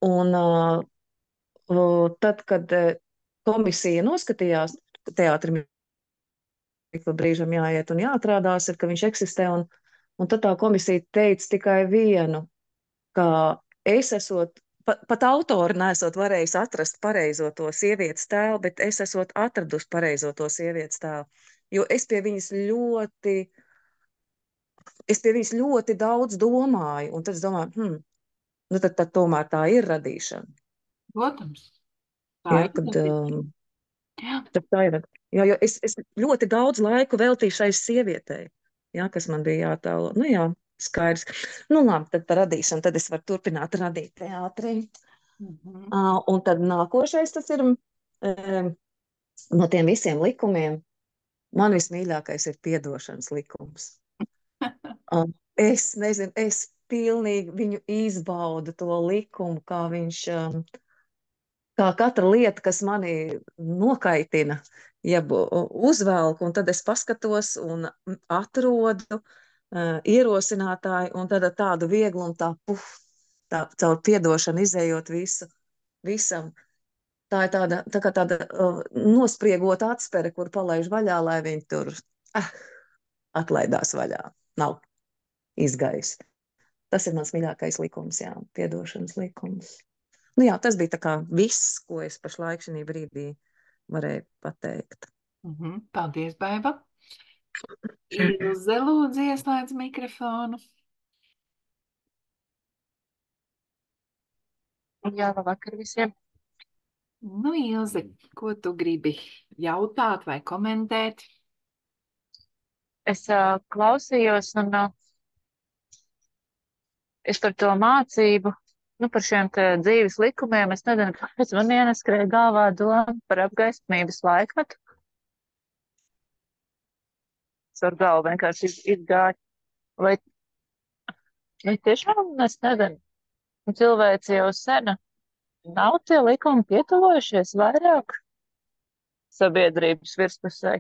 Un tad, kad komisija noskatījās, ka teātrim ik pa brīžam jāiet un jāatrādās, ir, ka viņš eksistē, un tad tā komisija teica tikai vienu, ka es esot, pat autori nesot varējis atrast pareizo to sievietes tēlu, bet es esot atradusi pareizo to sievietes tēlu, jo es pie viņas ļoti daudz domāju, un tad es domāju, nu tad tomēr tā ir radīšana. Protams, Ja, tā ir radīšana. Jā. Tā ir. Jo es ļoti daudz laiku veltīju šai sievietei, ja, kas man bija jātēlo. Nu jā, skaidrs. Nu labi, tad par radīšanu, tad es varu turpināt radīt teātrī. Un tad nākošais tas ir no tiem visiem likumiem. Man vismīļākais ir piedošanas likums. Es nezinu, es pilnīgi viņu izbaudu to likumu, kā viņš... Kā katra lieta, kas mani nokaitina, jeb uzvelk, un tad es paskatos un atrodu ierosinātāju, un tad ar tādu vieglumu tā caur piedošanu izējot visam. Tā ir tāda nospriegota atspere, kur palaiž vaļā, lai viņi tur atlaidās vaļā. Nav izgājis. Tas ir mans mīļākais likums, jā, piedošanas likums. Nu jā, tas bija tā kā viss, ko es pašlaik šajā brīdī varēju pateikt. Paldies, Baiba. Ilze, lūdzu, ieslēdz mikrofonu. Jā, labvakar visiem. Nu, Ilze, ko tu gribi jautāt vai komentēt? Es klausījos un es par to mācību, nu, par šiem te dzīves likumiem, es nezinu, kāpēc man ieskrēja galvā doma par apgaismības laikmetu. Es ar galvu vienkārši izgāju. Vai tiešām, es nezinu, cilvēci jau sena, nav tie likumi pietuvojušies vairāk sabiedrības virspusē?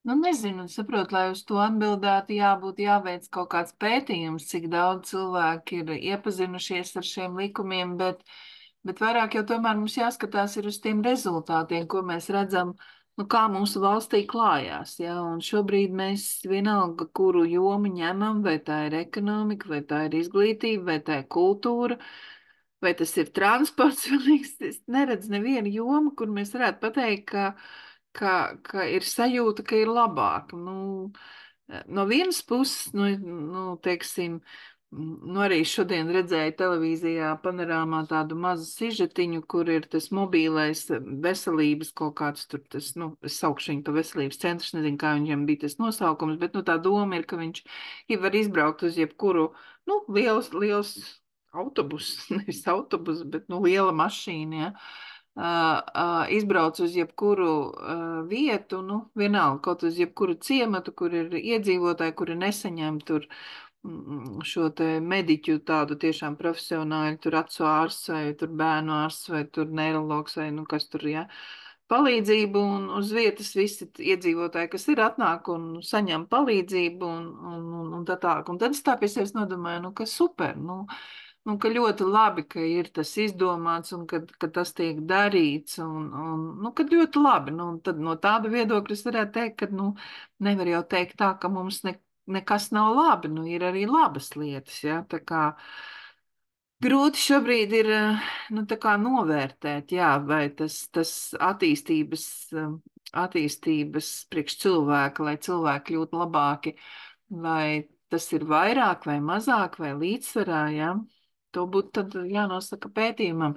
Nu, nezinu, saprotu, lai uz to atbildētu, jāveic kaut kāds pētījums, cik daudz cilvēki ir iepazinušies ar šiem likumiem, bet vairāk jau tomēr mums jāskatās ir uz tiem rezultātiem, ko mēs redzam, nu, kā mūsu valstī klājās, ja, un šobrīd mēs vienalga, kuru jomu ņemam, vai tā ir ekonomika, vai tā ir izglītība, vai tā ir kultūra, vai tas ir transports, es neredzu nevienu jomu, kur mēs varētu pateikt, ka ir sajūta, ka ir labāk. Nu, no vienas puses, teiksim, arī šodien redzēju televīzijā panorāmā tādu mazu sižetiņu, kur ir tas mobīlais veselības kaut kāds tur, es saukšu viņu pa veselības centrs, nezinu, kā viņam bija tas nosaukums, bet, tā doma ir, ka viņš var izbraukt uz jebkuru, liels autobus, nevis autobus, bet, liela mašīna, ja. Izbrauc uz jebkuru vietu, vienalga, kaut uz jebkuru ciematu, kur ir iedzīvotāji, kuri nesaņem tur šo te mediķu tādu tiešām profesionāļu, tur acu ārsts vai tur bērnu ārsts vai tur neirologs vai kas tur, ja, palīdzību, un uz vietas visi iedzīvotāji, kas ir atnāk un saņem palīdzību un tā tālāk. Un tad es tā pie sevis nodomāju, ka super, nu, ka ļoti labi, ka ir tas izdomāts un ka tas tiek darīts, nu, kad ļoti labi, nu, tad no tāda viedokļa es varētu teikt, ka, nu, nevar jau teikt tā, ka mums nekas nav labi, nu, ir arī labas lietas, ja, tā kā grūti šobrīd ir, nu, tā kā novērtēt, jā, vai tas attīstības priekš cilvēka, lai cilvēki kļūtu labāki, vai tas ir vairāk vai mazāk vai līdzsvarā, jā. To būtu tad jānosaka pētījumam.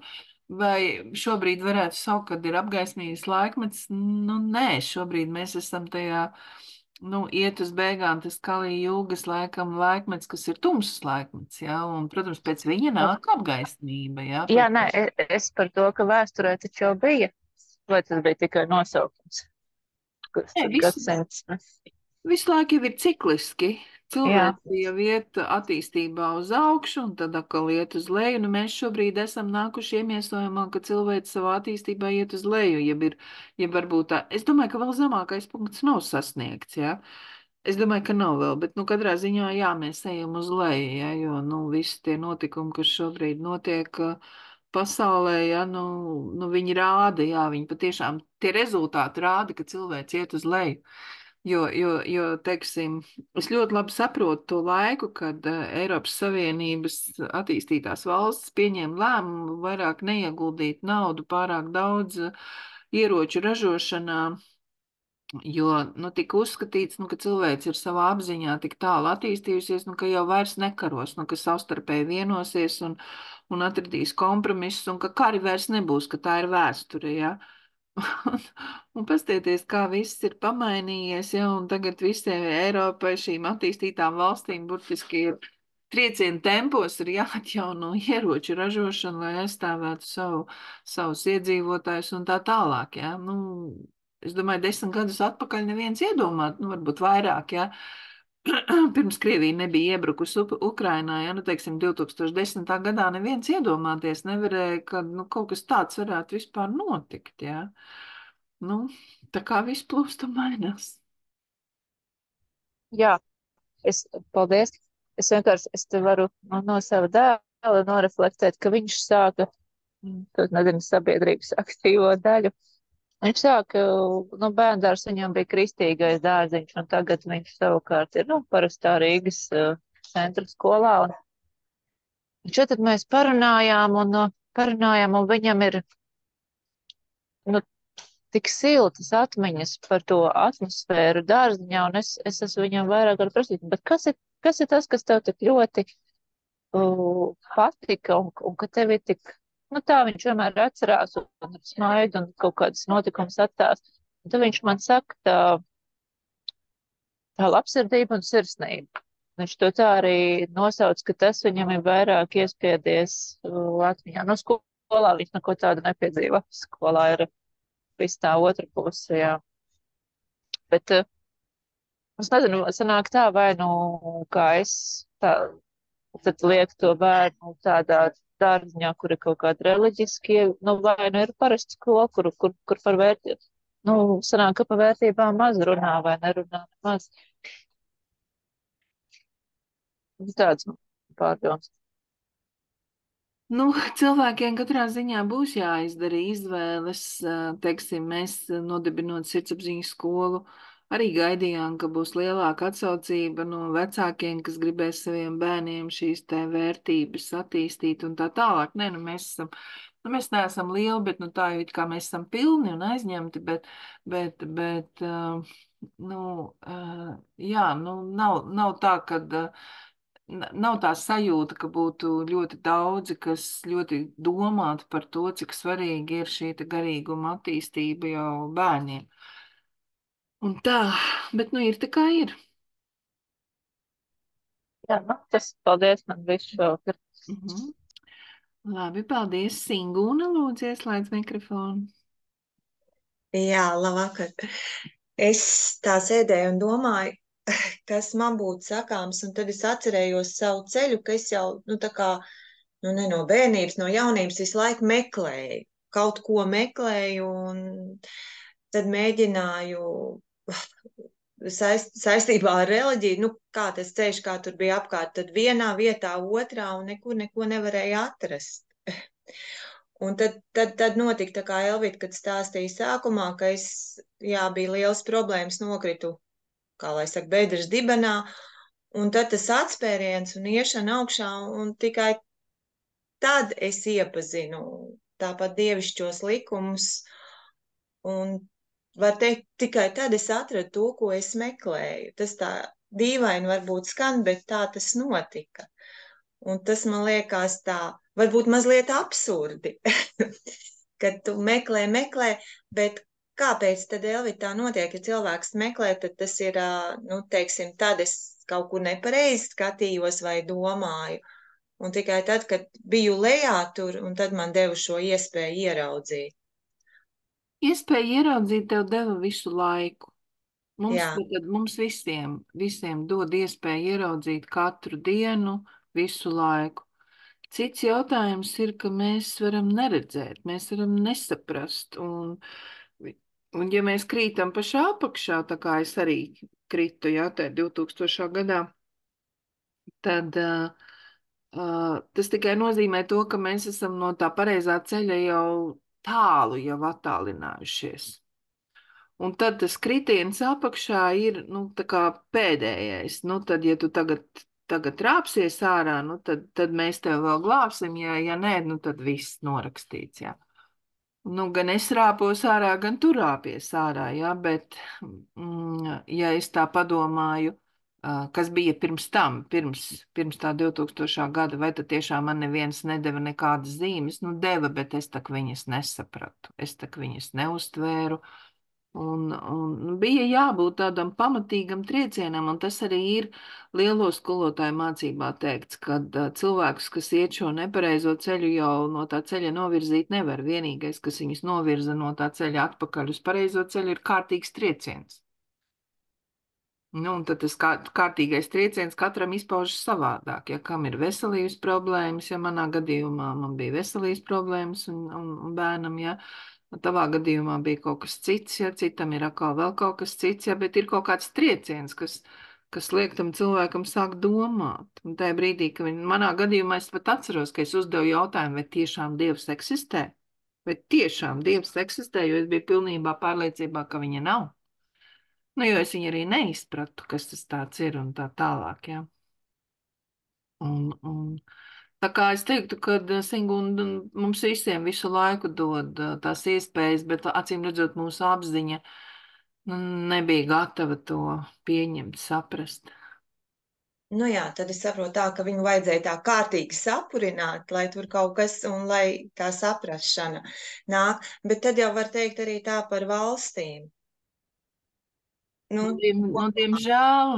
Vai šobrīd varētu saukt, kad ir apgaismības laikmets? Nu, nē, šobrīd mēs esam tajā, nu, iet uz beigām tas Kalija Jūgas laikmets, kas ir tumsas laikmets, jā, un, protams, pēc viņa nāk apgaismība, jā. Jā, nē, es par to, ka vēsturē taču jau bija, vai tas bija tikai nosaukums, kas Nē, tur gadsimts. visu laiku jau ir cikliski. Jā, Cilvēki jau iet attīstībā uz augšu, un tad atkal iet uz leju. Nu, mēs šobrīd esam nākuši iemiesojumā, ka cilvēks savā attīstībā iet uz leju, jeb varbūt tā. Es domāju, ka vēl zemākais punkts nav sasniegts, jā. Es domāju, ka nav vēl, bet, nu, katrā ziņā, jā, mēs ejam uz leju, jā, jo, nu, visi tie notikumi, kas šobrīd notiek pasaulē, jā, nu, viņi rāda, jā, viņi patiešām, tie rezultāti rāda, ka cilvēks iet uz leju. Jo, teiksim, es ļoti labi saprotu to laiku, kad Eiropas Savienības attīstītās valstis pieņēma lēmumu vairāk neieguldīt naudu pārāk daudz ieroču ražošanā, jo, nu, tika uzskatīts, nu, ka cilvēks ir savā apziņā tik tālu attīstījusies, nu, ka jau vairs nekaros, nu, ka savstarpēji vienosies un atradīs kompromisus, un ka kari vairs nebūs, ka tā ir vēsture, jā. Un pastieties, kā viss ir pamainījies, ja, un tagad visiem Eiropai, šīm attīstītām valstīm, burtiski ir trieciena tempos, ir jāatjauno ieroču ražošana, lai aizstāvētu savus iedzīvotājus un tā tālāk, ja. Nu, es domāju, 10 gadus atpakaļ neviens iedomāt, nu, varbūt vairāk, ja. Pirms Krievija nebija iebrukusi Ukrainā, ja, nu, teiksim, 2010. gadā neviens iedomāties nevarēja, ka, nu, kaut kas tāds varētu vispār notikt, ja. Nu, tā kā viss plūst un mainās. jā, paldies. Es vienkārši, es te varu no sava dēla noreflektēt, ka viņš sāka, tad, nezinu, sabiedrības aktīvo daļu. Viņš sāka, nu, bērndārs viņam bija kristīgais dārziņš, un tagad viņš savukārt ir, nu, parastā Rīgas centra skolā. Un šeit tad mēs parunājām, un viņam ir, nu, tik siltas atmiņas par to atmosfēru dārziņā, un es esmu viņam vairāk ar prasīt, bet kas ir tas, kas tev tik ļoti patika, un ka tev ir tik, nu, tā viņš vienmēr atcerās un smaida un kaut kādas notikumus atstās. Un tad viņš man saka, tā labsirdība un sirsnība. Viņš to tā arī nosauc, ka tas viņam ir vairāk iespiedies atmiņā. No skolā viņš neko tādu nepiedzīvo. Skolā ir viss tā otra puse, jā. Bet es nezinu, sanāk tā, vai nu kā es tā, tad lieku to bērnu tādā dārziņā, kur ir kaut kādi reliģiskie, nu, vai nu ir parasta skola, kur par vērtību, nu, sanāk, ka par vērtībām maz runā vai nerunā maz. Tāds pārdoms. Nu, cilvēkiem katrā ziņā būs jāizdara izvēles. Teiksim, mēs nodibinot sirdsapziņas skolu, arī gaidījām, ka būs lielāka atsaucība no vecākiem, kas gribēs saviem bērniem šīs te vērtības attīstīt un tā tālāk. Nē, nu mēs neesam lieli, bet nu tā jau it kā mēs esam pilni un aizņemti, bet nu, jā, nu nav tā, kad nav tā sajūta, ka būtu ļoti daudzi, kas ļoti domātu par to, cik svarīgi ir šī garīguma attīstība jau bērniem. Un tā, bet nu ir tā kā ir. Jā, nu, tas paldies man visu šovakar. Labi, paldies. Singūna, lūdzu, ieslēdz mikrofonu. Jā, labvakar. Es tā sēdēju un domāju, kas man būtu sakāms, un tad es atcerējos savu ceļu, ka es jau, nu, tā kā, nu, ne no bērnības, no jaunības visu laiku meklēju, kaut ko meklēju, un tad mēģināju saistībā ar reliģiju, nu, kā tas ceļš, kā tur bija apkārt, tad vienā vietā, otrā, un nekur neko nevarēja atrast. Un tad notika tā kā Elvita, kad stāstīja sākumā, ka jā, bija liels problēmas, nokritu, kā lai saka, bedres dibenā, un tad tas atspēriens un iešana augšā, un tikai tad es iepazinu tāpat dievišķos likumus, un var teikt, tikai tad es atradu to, ko es meklēju. Tas tā dīvaini varbūt skan, bet tā tas notika. Un tas man liekas tā, varbūt mazliet absurdi, kad tu meklē, bet kāpēc tad, Elvita, tā notiek, ja cilvēks meklē, tad tas ir, nu, teiksim, tad es kaut kur nepareizi skatījos vai domāju. Un tikai tad, kad biju lejā tur, un tad man deva šo iespēju ieraudzīt. Iespēja ieraudzīt tev deva visu laiku. Jā. Mums visiem dod iespēju ieraudzīt katru dienu, visu laiku. Cits jautājums ir, ka mēs varam neredzēt, mēs varam nesaprast. Un ja mēs krītam pašā apakšā, tā kā es arī kritu, jā, tā 2000. gadā, tad tas tikai nozīmē to, ka mēs esam no tā pareizā ceļa jau tālu jau attālinājušies. Un tad tas kritiens apakšā ir, nu, tā kā pēdējais. Nu, tad, ja tu tagad rāpsies ārā, nu, tad mēs tev vēl glābsim, ja nē, nu, tad viss norakstīts, jā. Nu, gan es rāpos ārā, gan tu rāpies ārā, jā, bet, ja es tā padomāju, kas bija pirms tam, pirms tā 2000. gada, vai tad tiešām man neviens nedeva nekādas zīmes, nu, deva, bet es tak viņas nesapratu, es tak viņas neuztvēru. Un bija jābūt tādam pamatīgam triecienam, un tas arī ir lielo skolotāju mācībā teikts, ka cilvēkus, kas iet šo nepareizo ceļu, jau no tā ceļa novirzīt nevar. Vienīgais, kas viņus novirza no tā ceļa atpakaļ uz pareizo ceļu, ir kārtīgs trieciens. Nu, un tad tas kārtīgais trieciens katram izpaužas savādāk. Ja kam ir veselības problēmas, ja manā gadījumā man bija veselības problēmas un bērnam, ja tavā gadījumā bija kaut kas cits, ja citam ir atkal vēl kaut kas cits, ja, bet ir kaut kāds trieciens, kas liek tam cilvēkam sākt domāt. Un tajā brīdī, manā gadījumā es pat atceros, ka es uzdevu jautājumu, vai tiešām Dievs eksistē? Vai tiešām Dievs eksistē, jo es biju pilnībā pārliecībā, ka viņa nav. Nu, jo es viņu arī neizpratu, kas tas tāds ir un tā tālāk, jā. Un tā kā es teiktu, ka Sigunda mums visiem visu laiku dod tās iespējas, bet acīm redzot mūsu apziņa nebija gatava to pieņemt, saprast. Nu jā, tad es saprotu tā, ka viņu vajadzēja tā kārtīgi sapurināt, lai tur kaut kas, un lai tā saprašana nāk. Bet tad jau var teikt arī tā par valstīm. Diemžēl,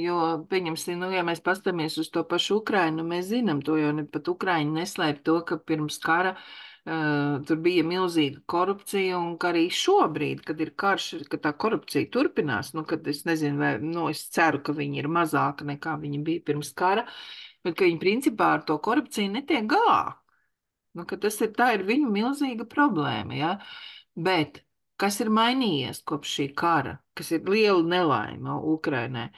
jo, pieņemsim, ja mēs pastamies uz to pašu Ukrainu, mēs zinām to, jo pat Ukraiņi neslēp to, ka pirms kara tur bija milzīga korupcija, un ka arī šobrīd, kad ir karš, ka tā korupcija turpinās, nu, kad es nezinu, vai, nu, es ceru, ka viņi ir mazāka nekā viņi bija pirms kara, bet ka viņi principā ar to korupciju netiek galā. Nu, ka tā ir viņu milzīga problēma, ja? Bet kas ir mainījies kopš šī kara, kas ir liela nelaime Ukrainai?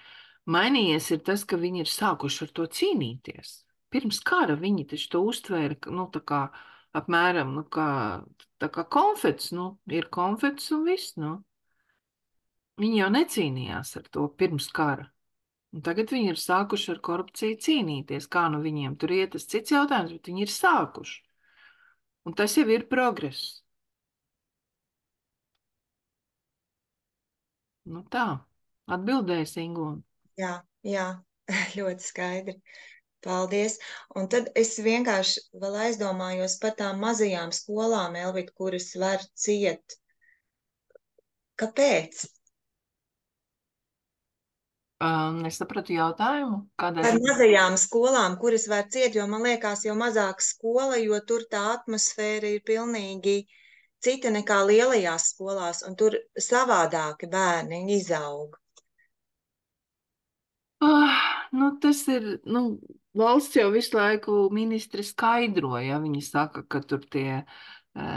Mainījies ir tas, ka viņi ir sākuši ar to cīnīties. Pirms kara viņi taču to uztvēra, nu, tā kā apmēram, nu, tā kā konfets, nu, ir konfets un viss, nu. Viņi jau necīnījās ar to pirms kara. Un tagad viņi ir sākuši ar korupciju cīnīties. Kā nu viņiem tur iet, tas cits jautājums, bet viņi ir sākuši. Un tas jau ir progress. Nu tā, atbildēs Ingūna. Jā, ļoti skaidri. Paldies. Un tad es vienkārši vēl aizdomājos par tām mazajām skolām, Elvita, kuras var ciet. Kāpēc? Nesapratu jautājumu. Par mazajām skolām, kuras var ciet, jo man liekas, jo mazāka skola, jo tur tā atmosfēra ir pilnīgi cita nekā lielajās skolās, un tur savādāki bērni izaug. Nu, tas ir, valsts jau visu laiku ministri skaidroja, viņi saka, ka tur tie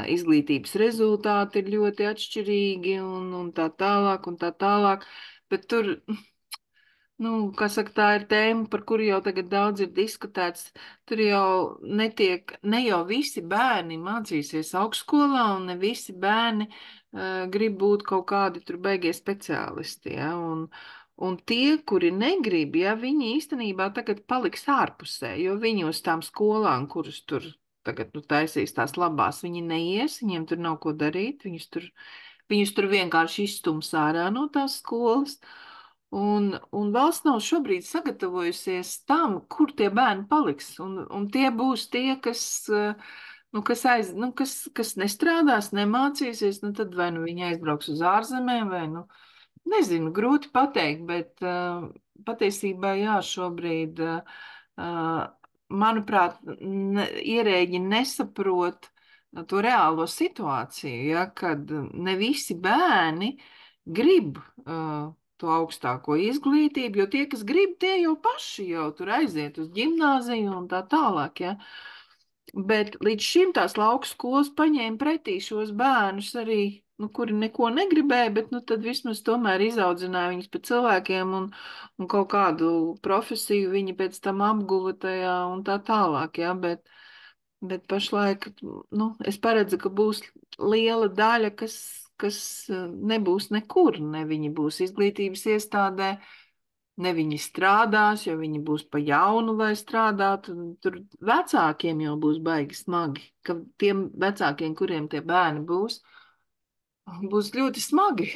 izglītības rezultāti ir ļoti atšķirīgi un tā tālāk un tā tālāk, bet tur, nu, kā saka, tā ir tēma, par kuru jau tagad daudz ir diskutēts. Tur jau ne jau visi bērni mācīsies augstskolā, un ne visi bērni grib būt kaut kādi tur beigie speciālisti, ja, un tie, kuri negrib, ja, viņi īstenībā tagad paliks ārpusē, jo viņi uz tām skolām, kuras tur tagad, nu, taisīs tās labās, viņi neies, viņiem tur nav ko darīt, viņus tur vienkārši izstums ārā no tās skolas. Un valsts nav šobrīd sagatavojusies tam, kur tie bērni paliks. Un tie būs tie, kas nestrādās, nemācīsies, nu tad vai nu viņi aizbrauks uz ārzemēm, vai nu, nezinu, grūti pateikt, bet patiesībā jā, šobrīd, manuprāt, ierēģi nesaprot to reālo situāciju, ja, kad ne visi bērni grib to augstāko izglītību, jo tie, kas grib, tie jau paši jau tur aiziet uz ģimnāziju un tā tālāk, ja. Bet līdz šim tās lauku skolas paņēma pretī šos bērnus arī, nu, kuri neko negribēja, bet, nu, tad vismaz tomēr izaudzināja viņus par cilvēkiem un kaut kādu profesiju viņi pēc tam apguva tajā un tā tālāk, ja, bet pašlaik, nu, es paredzu, ka būs liela daļa, kas nebūs nekur, ne viņi būs izglītības iestādē, ne viņi strādās, jo viņi būs pa jaunu, lai strādātu. Tur vecākiem jau būs baigi smagi, ka tiem vecākiem, kuriem tie bērni būs ļoti smagi.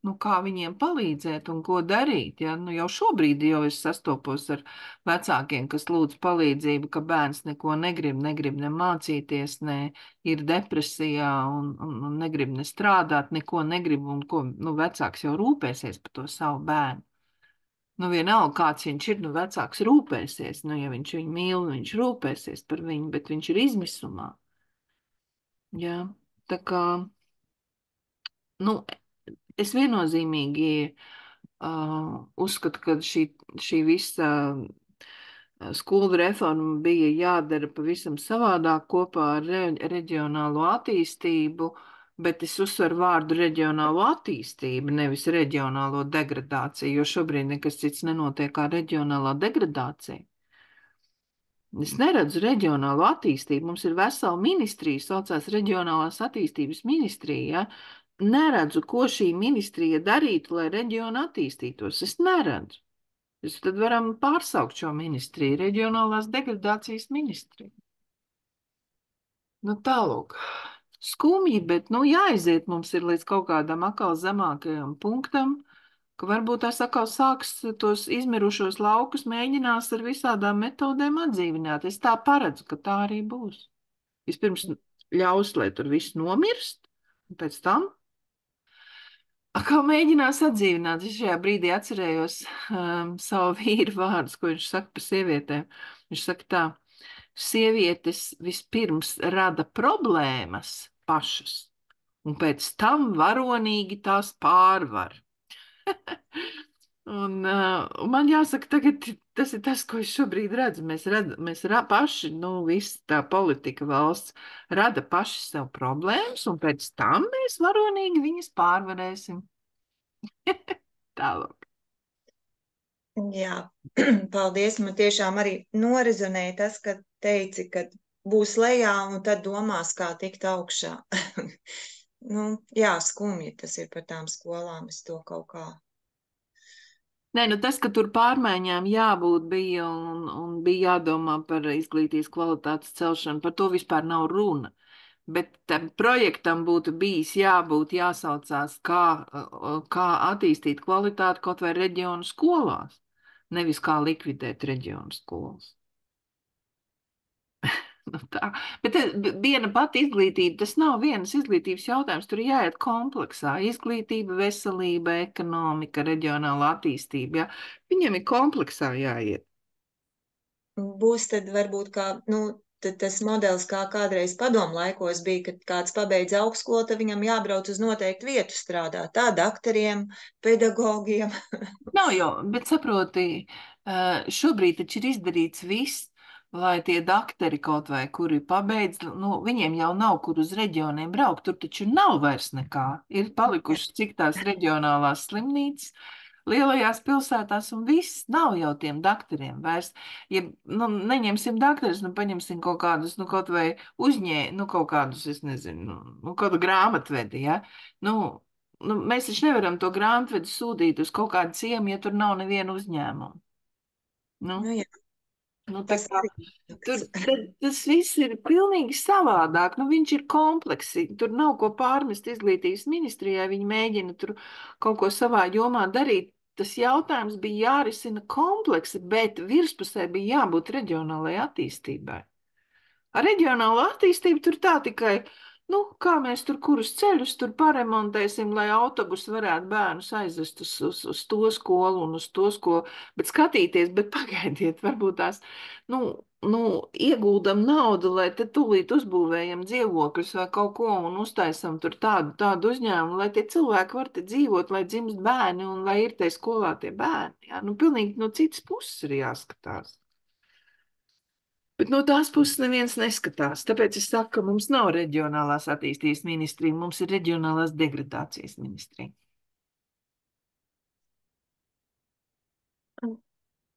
Nu, kā viņiem palīdzēt un ko darīt, ja? Nu, jau šobrīd jau es sastopos ar vecākiem, kas lūdz palīdzību, ka bērns neko negrib ne mācīties, ne ir depresijā un negrib ne strādāt, neko negrib un ko, nu, vecāks jau rūpēsies par to savu bērnu. Nu, vienalga, kāds viņš ir, nu, vecāks rūpēsies, nu, ja viņš viņu mīl, viņš rūpēsies par viņu, bet viņš ir izmisumā. Jā, tā kā, nu, es viennozīmīgi uzskatu, ka šī visa skolu reforma bija jādara pavisam savādāk kopā ar reģionālo attīstību, bet es uzsveru vārdu reģionālo attīstību, nevis reģionālo degradāciju, jo šobrīd nekas cits nenotiek kā reģionālā degradācija. Es neredzu reģionālo attīstību. Mums ir vesela ministrija, saucās Reģionālās attīstības ministrija. Ja? Neredzu, ko šī ministrija darītu, lai reģiona attīstītos. Es neredzu. Tad varam pārsaukt šo ministriju, reģionālās degradācijas ministriju. Nu, tālūk. Skumji, bet, nu, jāiziet mums ir līdz kaut kādam atkal zemākajam punktam, ka varbūt tās atkal sāks tos izmirušos laukus mēģinās ar visādām metodēm atdzīvināt. Es tā paredzu, ka tā arī būs. Vispirms ļaus, lai tur viss nomirst, un pēc tam atkal mēģinās atdzīvināt. Es šajā brīdī atcerējos savu vīru vārdus, ko viņš saka par sievietēm. Viņš saka tā, sievietes vispirms rada problēmas pašas, un pēc tam varonīgi tās pārvar. Un man jāsaka, tagad tas ir tas, ko es šobrīd redzu. Mēs paši, nu, visa tā politika valsts rada paši sev problēmas, un pēc tam mēs varonīgi viņas pārvarēsim. Tālāk. Jā, paldies. Man tiešām arī norezonēja tas, ka teici, ka būs lejā un tad domās, kā tikt augšā. Nu, jā, skumji tas ir par tām skolām. Es to kaut kā. Nē, nu tas, ka tur pārmaiņām jābūt bija un bija jādomā par izglītības kvalitātes celšanu, par to vispār nav runa. Bet tam projektam būtu bijis jāsaucās, kā attīstīt kvalitāti kaut vai reģionu skolās, nevis kā likvidēt reģionu skolas. Nu tā. Bet viena pati izglītība, tas nav vienas izglītības jautājums, tur jāiet kompleksā. Izglītība, veselība, ekonomika, reģionāla attīstība, ja? Viņiem ir kompleksā jāiet. Būs tad varbūt kā, nu, tas modelis, kā kādreiz padomu laikos bija, kad kāds pabeidz augstskolu, tad viņam jābrauc uz noteiktu vietu strādāt. Tā daktariem, pedagogiem. Nav jau, bet saproti, šobrīd taču ir izdarīts viss. lai tie dakteri kaut vai, kuri pabeidz, nu, viņiem jau nav, kur uz reģioniem braukt, tur taču nav vairs nekā. Ir palikušas cik tās reģionālās slimnīcas lielajās pilsētās, un viss nav jau tiem dakteriem vairs. Ja, nu, neņemsim dakterus, nu, paņemsim kaut kādus, nu, kaut vai nu, kaut kādus, es nezinu, nu, kādu grāmatvedi, ja? Nu, mēs taču nevaram to grāmatvedi sūtīt uz kaut kādu ciemu, ja tur nav neviena uzņēmuma. Nu, Nu, jā, nu, tā tas kā arī tas viss ir pilnīgi savādāk. Nu, viņš ir kompleksi. Tur nav ko pārmest izglītības ministrijai. Viņi mēģina tur kaut ko savā jomā darīt. Tas jautājums bija jārisina kompleksi, bet virspusē bija jābūt reģionālajai attīstībai. Ar reģionālo attīstību tur tā tikai, nu, kā mēs tur kurus ceļus tur paremontēsim, lai autobus varētu bērnus aizvest uz to skolu un uz to skolu, bet skatīties, bet pagaidiet, varbūt tās, nu, ieguldam naudu, lai te tūlīt uzbūvējam dzīvokļus vai kaut ko un uztaisam tur tādu uzņēmumu, lai tie cilvēki var te dzīvot, lai dzimst bērni un lai ir te skolā tie bērni. Jā? Nu, pilnīgi no citas puses ir jāskatās. Bet no tās puses neviens neskatās. Tāpēc es saku, ka mums nav reģionālās attīstības ministrija, mums ir reģionālās degradācijas ministrija.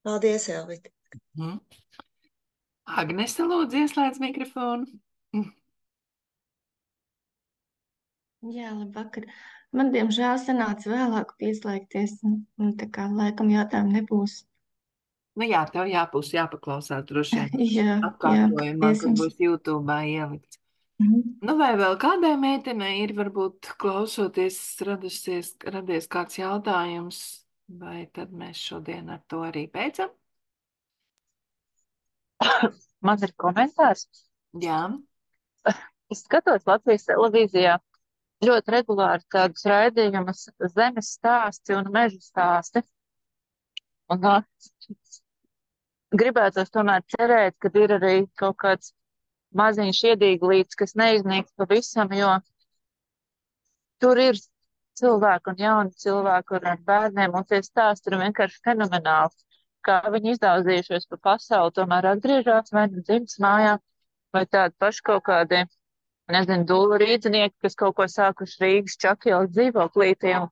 Paldies, Elvita. Mm. Agnese, lūdzu, ieslēdz mikrofonu. Jā, labvakar. Man, diemžēl, sanāca vēlāk pieslēgties, un tā kā laikam jautājumu nebūs. Nu jā, tev jāpaklausās droši vien Jā, atkārtojumā, paldies kur jums. būs YouTube ielikts. Mhm. Nu vai vēl kādai meitenei ir varbūt klausoties radies kāds jautājums, vai tad mēs šodien ar to arī beidzam? Man ir komentārs. Jā. Es skatos Latvijas televīzijā ļoti regulāri tādus raidījumus zemes stāsti un mežu stāsti. Un gribētos tomēr cerēt, ka ir arī kaut kāds maziņš iedīglīts, kas neiznīks pavisam, jo tur ir cilvēki un jauni cilvēki un ar bērniem, un tie stāsti ir vienkārši fenomenāli. Kā viņi izdauzījušies pa pasauli, tomēr atgriežās vai nu dzimtas mājā, vai tādi paši kaut kādi, nezinu, dūlu rīdzinieki, kas kaut ko sākuši Rīgas Čakiela dzīvoklītī, un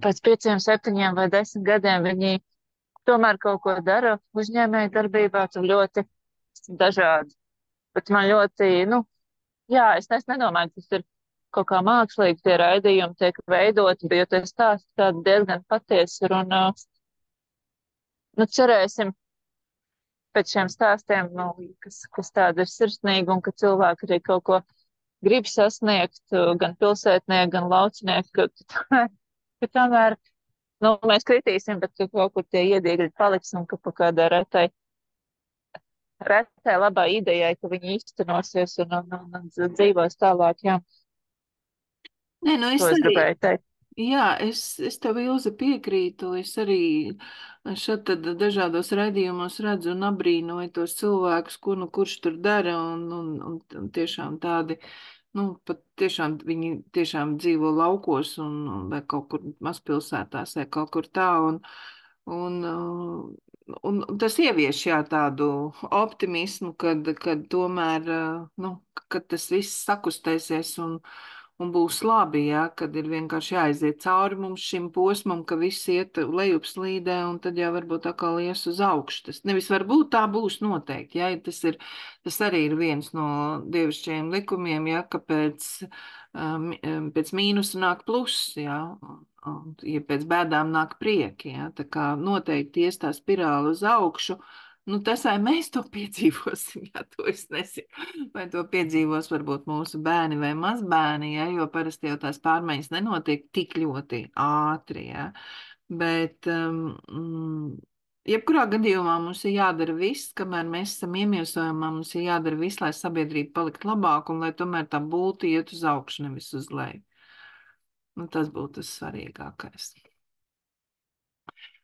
pēc 5, 7 vai 10 gadiem viņi tomēr kaut ko dara uzņēmēju darbībā, tur ļoti dažādi. Bet man ļoti, jā, es nedomāju, ka tas ir kaut kā mākslīgi, tie raidījumi tiek veidoti, jo tie stāsti tādi diezgan patiesi ir, un, cerēsim pēc šiem stāstiem, kas tādi ir sirsnīgi, un ka cilvēki arī kaut ko grib sasniegt, gan pilsētnieki, gan laucinieki, ka tomēr, mēs kritīsim, bet ka kaut kur tie iedīgļi paliks, un ka pa kādai retai labā idejai, ka viņi īstenosies un dzīvos tālāk, jā. Nē, nu es To es arī, gribēju teikt. jā, es tev, Ilze, piekrītu. Es arī šeit tad dažādos raidījumos redzu un abrīnoju tos cilvēkus, kurš tur dara, un tiešām tādi, pat tiešām viņi tiešām dzīvo laukos vai kaut kur mazpilsētās vai kaut kur tā, un tas ievieš jā, tādu optimismu, kad tomēr, kad tas viss sakustēsies un būs labi, jā, kad ir vienkārši jāaiziet cauri mums šim posmam, ka viss iet lejupslīdē, un tad jau varbūt atkal ies uz augšu. Tas nevis varbūt tā būs noteikti, jā, tas arī ir viens no dievišķajiem likumiem, jā, ka pēc mīnusa nāk pluss, jā, un, ja pēc bēdām nāk prieki, jā, tā kā noteikti ies tā spirāli uz augšu. Tas vai mēs to piedzīvosim, jā, to es nezinu. Vai to piedzīvos varbūt mūsu bērni vai mazbērni, jā, jo parasti jau tās pārmaiņas nenotiek tik ļoti ātri, jā. Bet, jebkurā gadījumā mums ir jādara viss, kamēr mēs esam iemiesojumā, mums ir jādara viss, lai sabiedrība palikt labāk un lai tomēr tā būtu iet uz augšu, nevis uz leju. Tas būtu tas svarīgākais.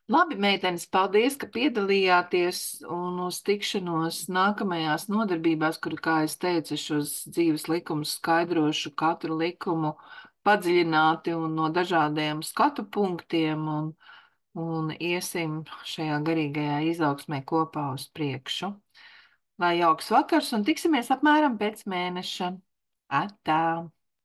Labi, meitenes, paldies, ka piedalījāties un uz tikšanos nākamajās nodarbībās, kur, kā es teicu, šos dzīves likumus skaidrošu katru likumu padziļināti un no dažādiem skatu punktiem un iesim šajā garīgajā izaugsmē kopā uz priekšu. Lai jauks vakars un tiksimies apmēram pēc mēneša. Atā!